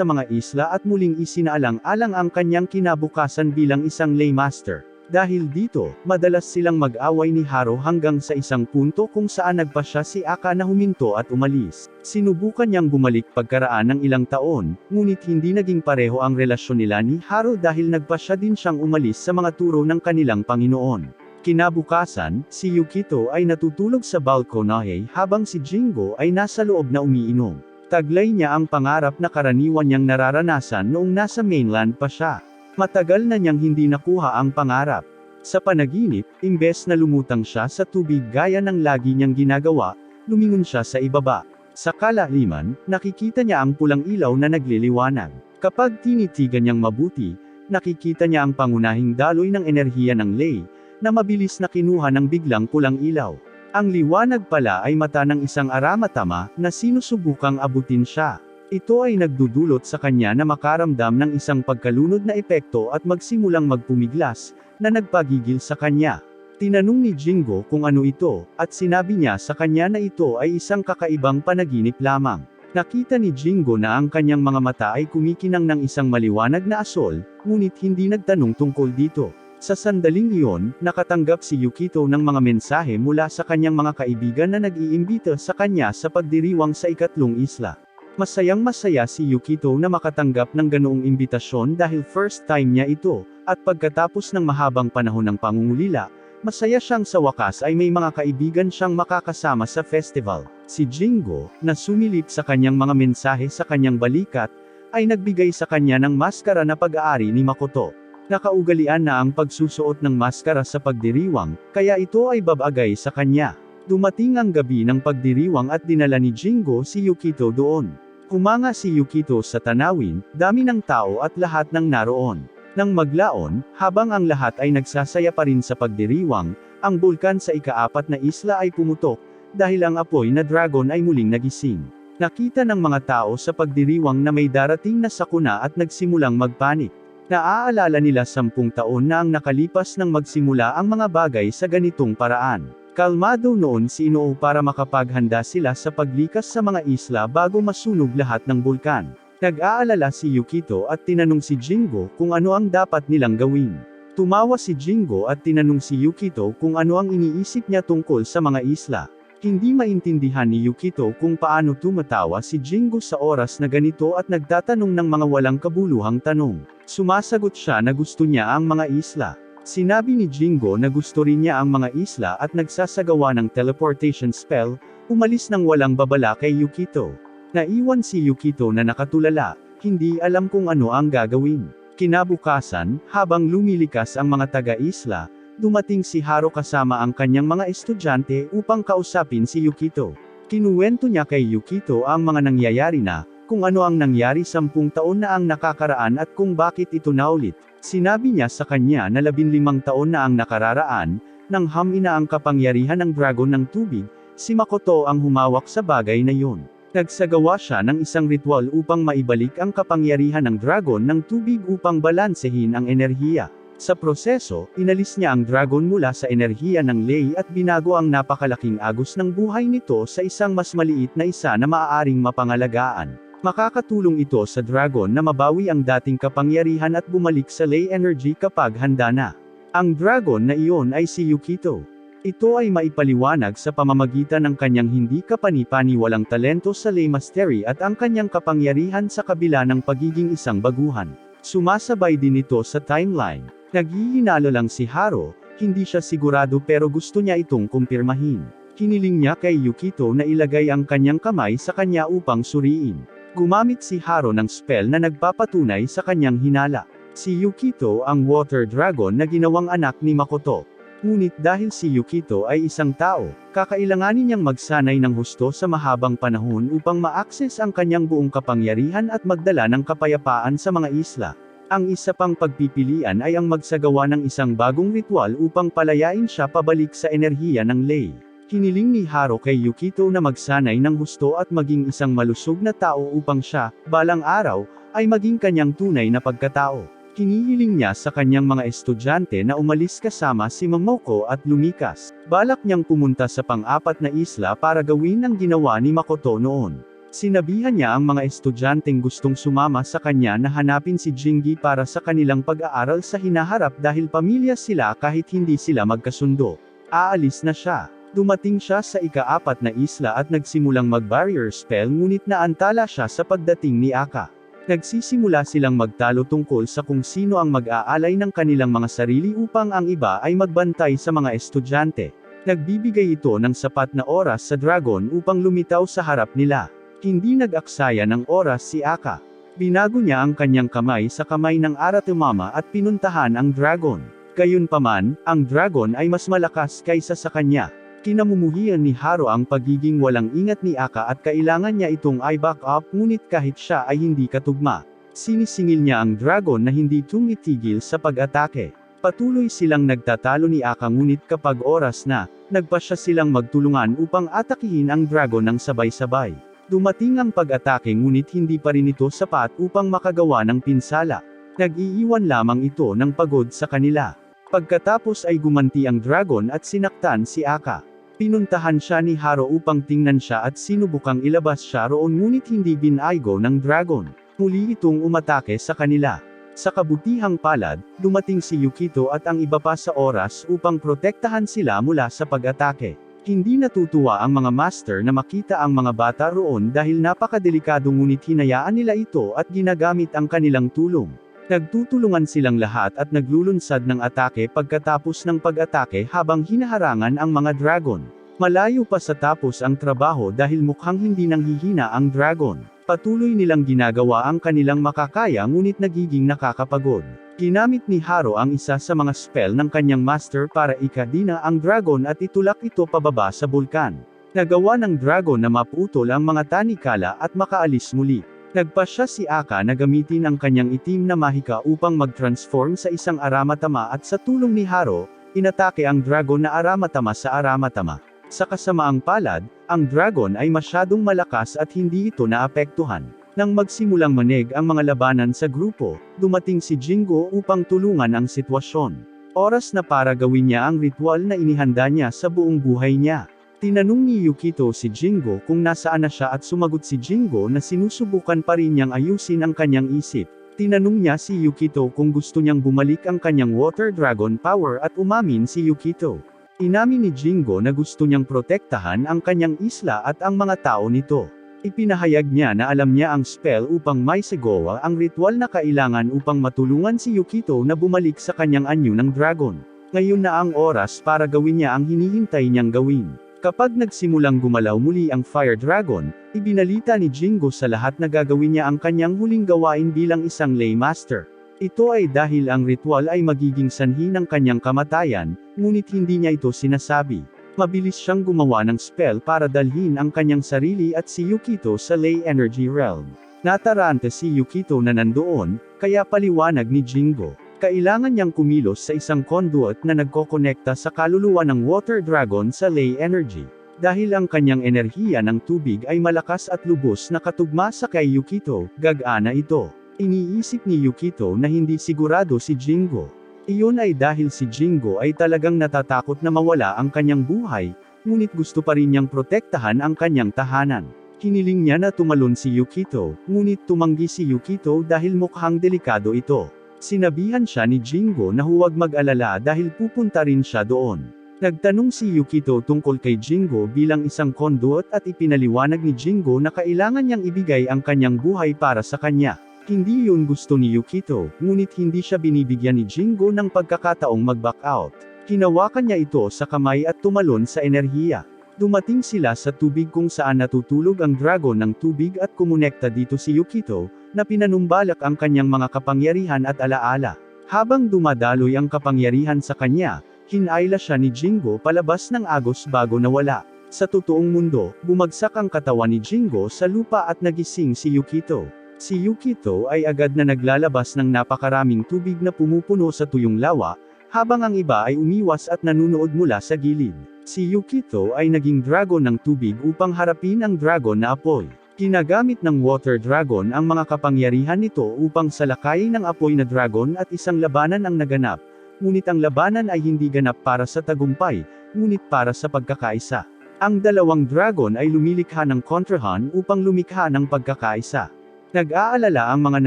mga isla at muling isinaalang-alang ang kanyang kinabukasan bilang isang laymaster. Dahil dito, madalas silang mag-away ni Haro hanggang sa isang punto kung saan nagpasya si Aka na huminto at umalis. Sinubukan niyang bumalik pagkaraan ng ilang taon, ngunit hindi naging pareho ang relasyon nila ni Haro dahil nagpasya din siyang umalis sa mga turo ng kanilang Panginoon. Kinabukasan, si Yukito ay natutulog sa balkonahe habang si Jingo ay nasa loob na umiinom. Taglay niya ang pangarap na karaniwan niyang nararanasan noong nasa mainland pa siya. Matagal na niyang hindi nakuha ang pangarap. Sa panaginip, imbes na lumutang siya sa tubig gaya ng lagi niyang ginagawa, lumingon siya sa ibaba. Sa kalaliman, nakikita niya ang pulang ilaw na nagliliwanag. Kapag tinitigan niyang mabuti, nakikita niya ang pangunahing daloy ng enerhiya ng Lei, na mabilis na kinuha ng biglang pulang ilaw. Ang liwanag pala ay mata ng isang aramatama, na sinusubukang abutin siya. Ito ay nagdudulot sa kanya na makaramdam ng isang pagkalunod na epekto at magsimulang magpumiglas, na nagpagigil sa kanya. Tinanong ni Jingo kung ano ito, at sinabi niya sa kanya na ito ay isang kakaibang panaginip lamang. Nakita ni Jingo na ang kanyang mga mata ay kumikinang ng isang maliwanag na asol, ngunit hindi nagtanong tungkol dito. Sa sandaling iyon, nakatanggap si Yukito ng mga mensahe mula sa kanyang mga kaibigan na nag-iimbita sa kanya sa pagdiriwang sa ikatlong isla. Masayang-masaya si Yukito na makatanggap ng ganoong imbitasyon dahil first time niya ito, at pagkatapos ng mahabang panahon ng pangungulila, masaya siyang sa wakas ay may mga kaibigan siyang makakasama sa festival. Si Jingo, na sumilip sa kanyang mga mensahe sa kanyang balikat, ay nagbigay sa kanya ng maskara na pag-aari ni Makoto. Nakaugalian na ang pagsusuot ng maskara sa pagdiriwang, kaya ito ay babagay sa kanya. Dumating ang gabi ng pagdiriwang at dinala ni Jingo si Yukito doon. Humanga si Yukito sa tanawin, dami ng tao at lahat ng naroon. Nang maglaon, habang ang lahat ay nagsasaya pa rin sa pagdiriwang, ang bulkan sa ika-4 na isla ay pumutok, dahil ang apoy na dragon ay muling nagising. Nakita ng mga tao sa pagdiriwang na may darating na sakuna at nagsimulang magpanik. Naaalala nila 10 taon na ang nakalipas nang magsimula ang mga bagay sa ganitong paraan. Kalmado noon si Ino para makapaghanda sila sa paglikas sa mga isla bago masunog lahat ng bulkan. Nag-aalala si Yukito at tinanong si Jingo kung ano ang dapat nilang gawin. Tumawa si Jingo at tinanong si Yukito kung ano ang iniisip niya tungkol sa mga isla. Hindi maintindihan ni Yukito kung paano tumatawa si Jingo sa oras na ganito at nagtatanong ng mga walang kabuluhang tanong. Sumasagot siya na gusto niya ang mga isla. Sinabi ni Jingo na gusto rin niya ang mga isla at nagsasagawa ng teleportation spell, umalis ng walang babala kay Yukito. Naiwan si Yukito na nakatulala, hindi alam kung ano ang gagawin. Kinabukasan, habang lumilikas ang mga taga-isla, dumating si Haro kasama ang kanyang mga estudyante upang kausapin si Yukito. Kinuwento niya kay Yukito ang mga nangyayari na, kung ano ang nangyari 10 taon na ang nakakaraan at kung bakit ito naulit. Sinabi niya sa kanya na 15 taon na ang nakararaan, nang hamina ang kapangyarihan ng dragon ng tubig, si Makoto ang humawak sa bagay na yun. Nagsagawa siya ng isang ritual upang maibalik ang kapangyarihan ng dragon ng tubig upang balansehin ang enerhiya. Sa proseso, inalis niya ang dragon mula sa enerhiya ng Lei at binago ang napakalaking agos ng buhay nito sa isang mas maliit na isa na maaaring mapangalagaan. Makakatulong ito sa dragon na mabawi ang dating kapangyarihan at bumalik sa Lei energy kapag handa na. Ang dragon na iyon ay si Yukito. Ito ay maipaliwanag sa pamamagitan ng kanyang hindi kapani-paniwalang talento sa Lei Mastery at ang kanyang kapangyarihan sa kabila ng pagiging isang baguhan. Sumasabay din ito sa timeline. Naghihinalo lang si Haro, hindi siya sigurado pero gusto niya itong kumpirmahin. Hiniling niya kay Yukito na ilagay ang kanyang kamay sa kanya upang suriin. Gumamit si Haro ng spell na nagpapatunay sa kanyang hinala. Si Yukito ang water dragon na ginawang anak ni Makoto. Ngunit dahil si Yukito ay isang tao, kakailanganin niyang magsanay ng husto sa mahabang panahon upang ma-access ang kanyang buong kapangyarihan at magdala ng kapayapaan sa mga isla. Ang isa pang pagpipilian ay ang magsagawa ng isang bagong ritual upang palayain siya pabalik sa enerhiya ng Lei. Hiniling ni Haro kay Yukito na magsanay ng husto at maging isang malusog na tao upang siya, balang araw, ay maging kanyang tunay na pagkatao. Hinihiling niya sa kanyang mga estudyante na umalis kasama si Momoko at lumikas. Balak niyang pumunta sa pang-apat na isla para gawin ang ginawa ni Makoto noon. Sinabihan niya ang mga estudyanteng gustong sumama sa kanya na hanapin si Jingi para sa kanilang pag-aaral sa hinaharap dahil pamilya sila kahit hindi sila magkasundo. Aalis na siya. Dumating siya sa ika-4 na isla at nagsimulang mag-barrier spell ngunit naantala siya sa pagdating ni Aka. Nagsisimula silang magtalo tungkol sa kung sino ang mag-aalay ng kanilang mga sarili upang ang iba ay magbantay sa mga estudyante. Nagbibigay ito ng sapat na oras sa dragon upang lumitaw sa harap nila. Hindi nag-aksaya ng oras si Aka. Binago niya ang kanyang kamay sa kamay ng Aratemama at pinuntahan ang dragon. Gayunpaman, ang dragon ay mas malakas kaysa sa kanya. Kinamumuhian ni Haro ang pagiging walang ingat ni Aka at kailangan niya itong i-back up ngunit kahit siya ay hindi katugma. Sinisingil niya ang dragon na hindi tumitigil sa pag-atake. Patuloy silang nagtatalo ni Aka ngunit kapag oras na, nagpasya silang magtulungan upang atakihin ang dragon ng sabay-sabay. Dumating ang pag-atake ngunit hindi pa rin ito sapat upang makagawa ng pinsala. Nag-iiwan lamang ito ng pagod sa kanila. Pagkatapos ay gumanti ang dragon at sinaktan si Aka. Pinuntahan siya ni Haro upang tingnan siya at sinubukang ilabas siya roon ngunit hindi binaygo ng dragon. Muli itong umatake sa kanila. Sa kabutihang palad, dumating si Yukito at ang iba pa sa oras upang protektahan sila mula sa pag-atake. Hindi natutuwa ang mga master na makita ang mga bata roon dahil napakadelikado ngunit hinayaan nila ito at ginagamit ang kanilang tulong. Nagtutulungan silang lahat at naglulunsad ng atake pagkatapos ng pag-atake habang hinaharangan ang mga dragon. Malayo pa sa tapos ang trabaho dahil mukhang hindi nanghihina ang dragon. Patuloy nilang ginagawa ang kanilang makakaya ngunit nagiging nakakapagod. Ginamit ni Haro ang isa sa mga spell ng kanyang master para ikadina ang dragon at itulak ito pababa sa bulkan. Nagawa ng dragon na maputol ang mga tanikala at makaalis muli. Nagpasya si Aka na gamitin ang kanyang itim na mahika upang mag-transform sa isang Aramatama at sa tulong ni Haro, inatake ang dragon na Aramatama sa Aramatama. Sa kasamaang palad, ang dragon ay masyadong malakas at hindi ito naapektuhan. Nang magsimulang manig ang mga labanan sa grupo, dumating si Jingo upang tulungan ang sitwasyon. Oras na para gawin niya ang ritual na inihanda niya sa buong buhay niya. Tinanong ni Yukito si Jingo kung nasaan na siya at sumagot si Jingo na sinusubukan pa rin niyang ayusin ang kanyang isip. Tinanong niya si Yukito kung gusto niyang bumalik ang kanyang Water Dragon power at umamin si Yukito. Inamin ni Jingo na gusto niyang protektahan ang kanyang isla at ang mga tao nito. Ipinahayag niya na alam niya ang spell upang maisegawa ang ritual na kailangan upang matulungan si Yukito na bumalik sa kanyang anyo ng dragon. Ngayon na ang oras para gawin niya ang hinihintay niyang gawin. Kapag nagsimulang gumalaw muli ang Fire Dragon, ibinalita ni Jingo sa lahat na gagawin niya ang kanyang huling gawain bilang isang lay master. Ito ay dahil ang ritual ay magiging sanhi ng kanyang kamatayan, ngunit hindi niya ito sinasabi. Mabilis siyang gumawa ng spell para dalhin ang kanyang sarili at si Yukito sa Lay Energy Realm. Natarante si Yukito na nandoon, kaya paliwanag ni Jingo. Kailangan niyang kumilos sa isang conduit na nagkokonekta sa kaluluwa ng Water Dragon sa Lay Energy. Dahil ang kanyang enerhiya ng tubig ay malakas at lubos na katugma sa kay Yukito, gagana ito. Iniisip ni Yukito na hindi sigurado si Jingo. Iyon ay dahil si Jingo ay talagang natatakot na mawala ang kanyang buhay, ngunit gusto pa rin niyang protektahan ang kanyang tahanan. Hiniling niya na tumalon si Yukito, ngunit tumanggi si Yukito dahil mukhang delikado ito. Sinabihan siya ni Jingo na huwag mag-alala dahil pupunta rin siya doon. Nagtanong si Yukito tungkol kay Jingo bilang isang conduit at ipinaliwanag ni Jingo na kailangan niyang ibigay ang kanyang buhay para sa kanya. Hindi yun gusto ni Yukito, ngunit hindi siya binibigyan ni Jingo ng pagkakataong mag-back out. Hinawakan niya ito sa kamay at tumalon sa enerhiya. Dumating sila sa tubig kung saan natutulog ang dragon ng tubig at kumonekta dito si Yukito, na pinanumbalak ang kanyang mga kapangyarihan at alaala. Habang dumadaloy ang kapangyarihan sa kanya, Hinayla siya ni Jingo palabas ng agos bago nawala. Sa totoong mundo, bumagsak ang katawan ni Jingo sa lupa at nagising si Yukito. Si Yukito ay agad na naglalabas ng napakaraming tubig na pumupuno sa tuyong lawa, habang ang iba ay umiwas at nanunood mula sa gilid. Si Yukito ay naging dragon ng tubig upang harapin ang dragon na apoy. Ginagamit ng Water Dragon ang mga kapangyarihan nito upang salakayin ang apoy na dragon at isang labanan ang naganap. Ngunit ang labanan ay hindi ganap para sa tagumpay, ngunit para sa pagkakaisa. Ang dalawang dragon ay lumilikha ng kontrahan upang lumikha ng pagkakaisa. Nag-aalala ang mga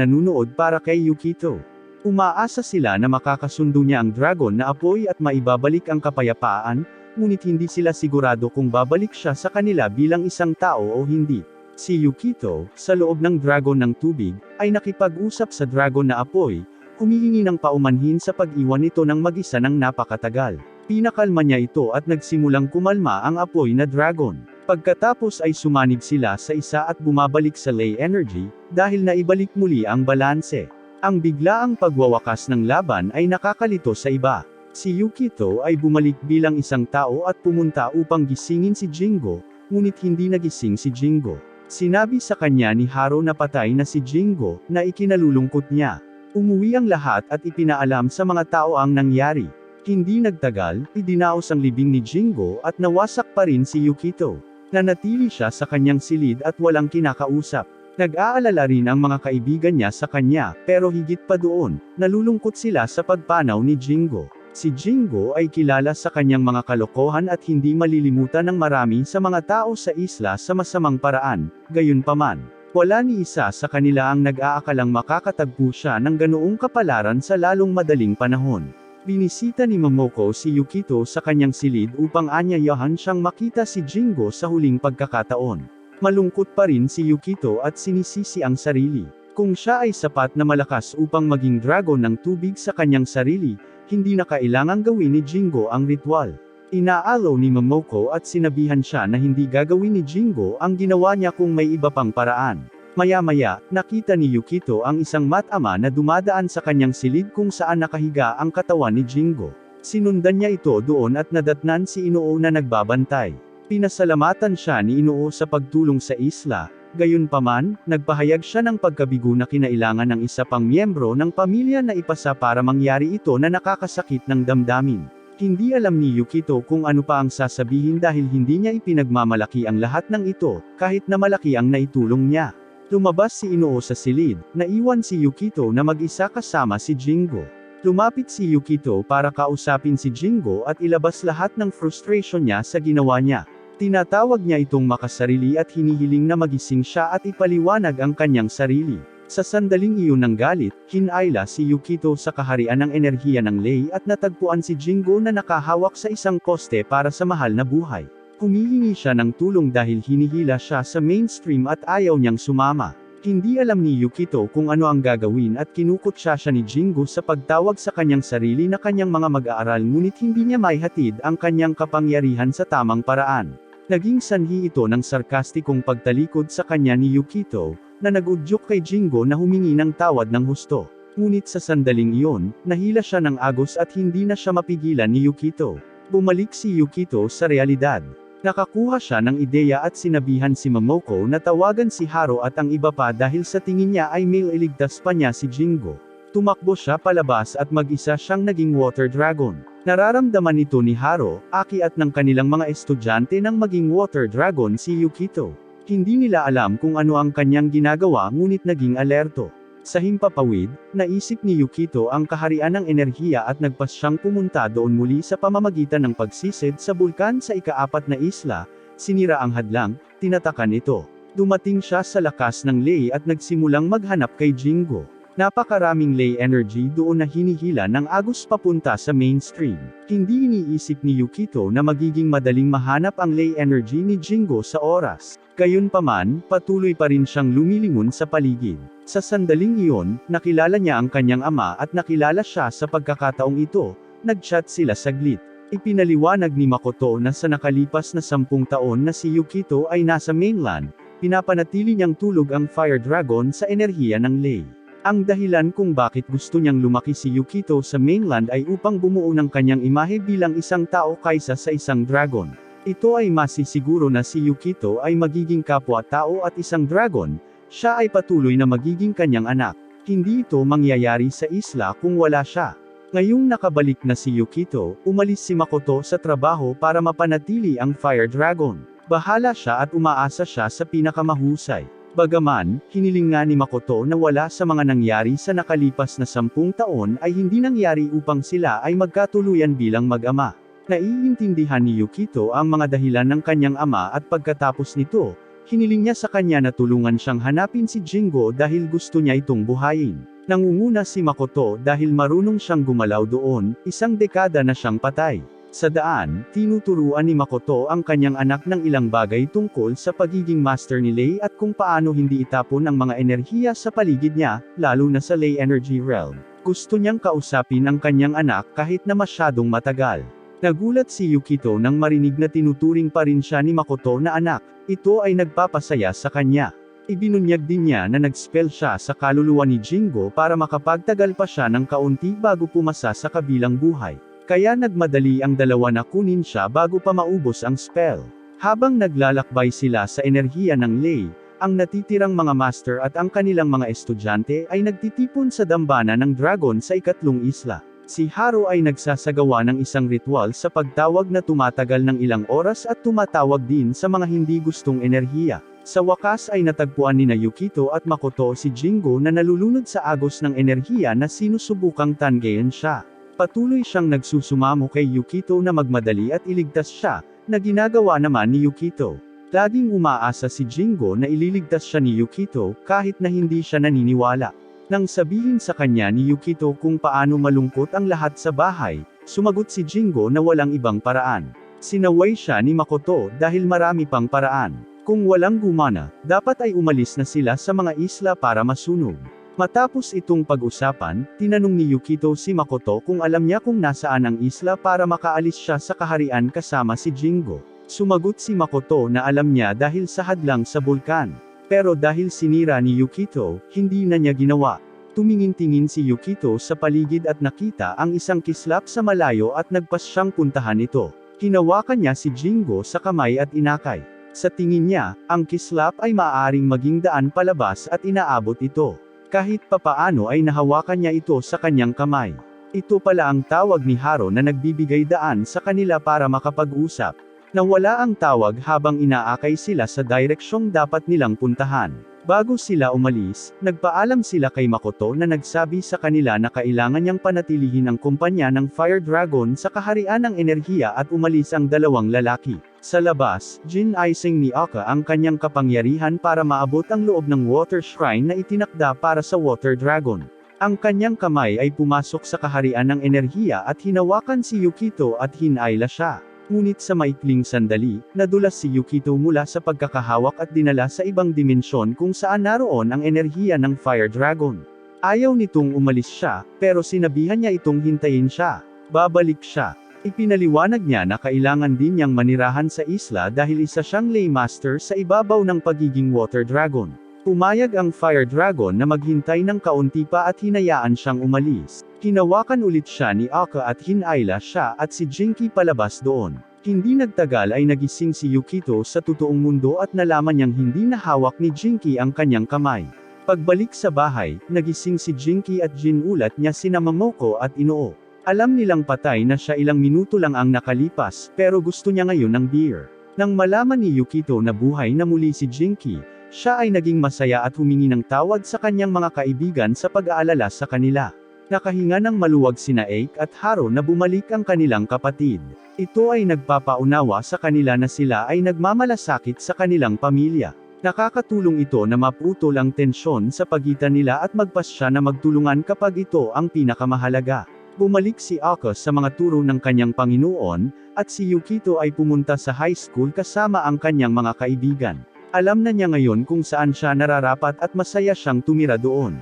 nanunood para kay Yukito. Umaasa sila na makakasundo niya ang dragon na apoy at maibabalik ang kapayapaan, ngunit hindi sila sigurado kung babalik siya sa kanila bilang isang tao o hindi. Si Yukito, sa loob ng dragon ng tubig, ay nakipag-usap sa dragon na apoy, humihingi ng paumanhin sa pag-iwan nito ng mag-isa ng napakatagal. Pinakalma niya ito at nagsimulang kumalma ang apoy na dragon. Pagkatapos ay sumanig sila sa isa at bumabalik sa ley energy, dahil naibalik muli ang balanse. Ang biglaang pagwawakas ng laban ay nakakalito sa iba. Si Yukito ay bumalik bilang isang tao at pumunta upang gisingin si Jingo, ngunit hindi nagising si Jingo. Sinabi sa kanya ni Haro na patay na si Jingo, na ikinalulungkot niya. Umuwi ang lahat at ipinaalam sa mga tao ang nangyari. Hindi nagtagal, idinaos ang libing ni Jingo at nawasak pa rin si Yukito. Nanatili siya sa kanyang silid at walang kinakausap. Nag-aalala rin ang mga kaibigan niya sa kanya, pero higit pa doon, nalulungkot sila sa pagpanaw ni Jingo. Si Jingo ay kilala sa kanyang mga kalokohan at hindi malilimutan ng marami sa mga tao sa isla sa masamang paraan, gayunpaman. Wala ni isa sa kanila ang nag-aakalang makakatagpo siya ng ganoong kapalaran sa lalong madaling panahon. Binisita ni Momoko si Yukito sa kanyang silid upang anyayahan siyang makita si Jingo sa huling pagkakataon. Malungkot pa rin si Yukito at sinisisi ang sarili. Kung siya ay sapat na malakas upang maging dragon ng tubig sa kanyang sarili, hindi na kailangang gawin ni Jingo ang ritual. Inaalaw ni Momoko at sinabihan siya na hindi gagawin ni Jingo ang ginawa niya kung may iba pang paraan. Maya-maya, nakita ni Yukito ang isang matama na dumadaan sa kanyang silid kung saan nakahiga ang katawan ni Jingo. Sinundan niya ito doon at nadatnan si Inoo na nagbabantay. Pinasalamatan siya ni Inoo sa pagtulong sa isla, gayunpaman, nagpahayag siya ng pagkabigo na kinailangan ng isa pang miyembro ng pamilya na ipasa para mangyari ito na nakakasakit ng damdamin. Hindi alam ni Yukito kung ano pa ang sasabihin dahil hindi niya ipinagmamalaki ang lahat ng ito, kahit na malaki ang naitulong niya. Lumabas si Inoo sa silid, naiwan si Yukito na mag-isa kasama si Jingo. Lumapit si Yukito para kausapin si Jingo at ilabas lahat ng frustration niya sa ginawa niya. Tinatawag niya itong makasarili at hinihiling na magising siya at ipaliwanag ang kanyang sarili. Sa sandaling iyon ng galit, hinayla si Yukito sa kaharian ng enerhiya ng Lei at natagpuan si Jingo na nakahawak sa isang poste para sa mahal na buhay. Humihingi siya ng tulong dahil hinihila siya sa mainstream at ayaw niyang sumama. Hindi alam ni Yukito kung ano ang gagawin at kinukutya siya ni Jingo sa pagtawag sa kanyang sarili na kanyang mga mag-aaral ngunit hindi niya maihatid ang kanyang kapangyarihan sa tamang paraan. Naging sanhi ito ng sarkastikong pagtalikod sa kanya ni Yukito, na nag-udyok kay Jingo na humingi ng tawad ng husto. Ngunit sa sandaling iyon, nahila siya ng agos at hindi na siya mapigilan ni Yukito. Bumalik si Yukito sa realidad. Nakakuha siya ng ideya at sinabihan si Momoko na tawagan si Haro at ang iba pa dahil sa tingin niya ay may iligtas pa niya si Jingo. Tumakbo siya palabas at mag-isa siyang naging water dragon. Nararamdaman ito ni Haro, Aki at ng kanilang mga estudyante nang maging water dragon si Yukito. Hindi nila alam kung ano ang kanyang ginagawa ngunit naging alerto. Sa himpapawid, naisip ni Yukito ang kaharian ng enerhiya at nagpas siyang pumunta doon muli sa pamamagitan ng pagsisid sa bulkan sa ika-4 na isla, sinira ang hadlang, tinatakan ito. Dumating siya sa lakas ng Lei at nagsimulang maghanap kay Jingo. Napakaraming Lei energy doon na hinihila ng agos papunta sa mainstream. Hindi iniisip ni Yukito na magiging madaling mahanap ang Lei energy ni Jingo sa oras. Gayunpaman, patuloy pa rin siyang lumilingon sa paligid. Sa sandaling iyon, nakilala niya ang kanyang ama at nakilala siya sa pagkakataong ito. Nag-chat sila saglit. Ipinaliwanag ni Makoto na sa nakalipas na 10 taon na si Yukito ay nasa mainland, pinapanatili niyang tulog ang Fire Dragon sa enerhiya ng Lei. Ang dahilan kung bakit gusto niyang lumaki si Yukito sa mainland ay upang bumuo ng kanyang imahe bilang isang tao kaysa sa isang dragon. Ito ay masisiguro na si Yukito ay magiging kapwa-tao at isang dragon, siya ay patuloy na magiging kanyang anak. Hindi ito mangyayari sa isla kung wala siya. Ngayong nakabalik na si Yukito, umalis si Makoto sa trabaho para mapanatili ang Fire Dragon. Bahala siya at umaasa siya sa pinakamahusay. Bagaman, hiniling nga ni Makoto na wala sa mga nangyari sa nakalipas na 10 taon ay hindi nangyari upang sila ay magkatuluyan bilang mag-ama. Naiintindihan ni Yukito ang mga dahilan ng kanyang ama at pagkatapos nito, hiniling niya sa kanya na tulungan siyang hanapin si Jingo dahil gusto niya itong buhayin. Nangunguna si Makoto dahil marunong siyang gumalaw doon, 1 dekada na siyang patay. Sa daan, tinuturuan ni Makoto ang kanyang anak ng ilang bagay tungkol sa pagiging master ni Lei at kung paano hindi itapon ang mga enerhiya sa paligid niya, lalo na sa Lei Energy Realm. Gusto niyang kausapin ang kanyang anak kahit na masyadong matagal. Nagulat si Yukito nang marinig na tinuturing pa rin siya ni Makoto na anak, ito ay nagpapasaya sa kanya. Ibinunyag din niya na nag-spell siya sa kaluluwa ni Jingo para makapagtagal pa siya ng kaunti bago pumasa sa kabilang buhay. Kaya nagmadali ang dalawa na kunin siya bago pa maubos ang spell. Habang naglalakbay sila sa enerhiya ng Lei, ang natitirang mga master at ang kanilang mga estudyante ay nagtitipon sa dambana ng dragon sa ikatlong isla. Si Haru ay nagsasagawa ng isang ritual sa pagtawag na tumatagal ng ilang oras at tumatawag din sa mga hindi gustong enerhiya. Sa wakas ay natagpuan ni Yukito at Makoto si Jingo na nalulunod sa agos ng enerhiya na sinusubukang tanggayan siya. Patuloy siyang nagsusumamo kay Yukito na magmadali at iligtas siya, na ginagawa naman ni Yukito. Laging umaasa si Jingo na ililigtas siya ni Yukito, kahit na hindi siya naniniwala. Nang sabihin sa kanya ni Yukito kung paano malungkot ang lahat sa bahay, sumagot si Jingo na walang ibang paraan. Sinaway siya ni Makoto dahil marami pang paraan. Kung walang gumana, dapat ay umalis na sila sa mga isla para masunog. Matapos itong pag-usapan, tinanong ni Yukito si Makoto kung alam niya kung nasaan ang isla para makaalis siya sa kaharian kasama si Jingo. Sumagot si Makoto na alam niya dahil sa hadlang sa bulkan. Pero dahil sinira ni Yukito, hindi na niya ginawa. Tumingin-tingin si Yukito sa paligid at nakita ang isang kislap sa malayo at nagpas siyang puntahan ito. Hinawakan niya si Jingo sa kamay at inakay. Sa tingin niya, ang kislap ay maaaring maging daan palabas at inaabot ito. Kahit papaano ay nahawakan niya ito sa kanyang kamay. Ito pala ang tawag ni Haru na nagbibigay daan sa kanila para makapag-usap. Nawala ang tawag habang inaakay sila sa direksyong dapat nilang puntahan. Bago sila umalis, nagpaalam sila kay Makoto na nagsabi sa kanila na kailangan niyang panatilihin ang kumpanya ng Fire Dragon sa kaharian ng enerhiya at umalis ang dalawang lalaki. Sa labas, ginaising ni Aka ang kanyang kapangyarihan para maabot ang loob ng Water Shrine na itinakda para sa Water Dragon. Ang kanyang kamay ay pumasok sa kaharian ng enerhiya at hinawakan si Yukito at hinayla siya. Ngunit sa maikling sandali, nadulas si Yukito mula sa pagkakahawak at dinala sa ibang dimensyon kung saan naroon ang enerhiya ng Fire Dragon. Ayaw nitong umalis siya, pero sinabihan niya itong hintayin siya. Babalik siya. Ipinaliwanag niya na kailangan din niyang manirahan sa isla dahil isa siyang lay master sa ibabaw ng pagiging Water Dragon. Pumayag ang Fire Dragon na maghintay ng kaunti pa at hinayaan siyang umalis. Hinawakan ulit siya ni Aka at hinayla siya at si Jinky palabas doon. Hindi nagtagal ay nagising si Yukito sa totoong mundo at nalaman niyang hindi nahawak ni Jinky ang kanyang kamay. Pagbalik sa bahay, nagising si Jinky at ginulat niya sina Momoko at Inoo. Alam nilang patay na siya ilang minuto lang ang nakalipas, pero gusto niya ngayon ng beer. Nang malaman ni Yukito na buhay na muli si Jinky, siya ay naging masaya at humingi ng tawad sa kanyang mga kaibigan sa pag-aalala sa kanila. Nakahinga ng maluwag sina Aike at Haru na bumalik ang kanilang kapatid. Ito ay nagpapaunawa sa kanila na sila ay nagmamalasakit sa kanilang pamilya. Nakakatulong ito na maputol ang tensyon sa pagitan nila at magpasya na magtulungan kapag ito ang pinakamahalaga. Bumalik si Aka sa mga turo ng kanyang Panginoon, at si Yukito ay pumunta sa high school kasama ang kanyang mga kaibigan. Alam na niya ngayon kung saan siya nararapat at masaya siyang tumira doon.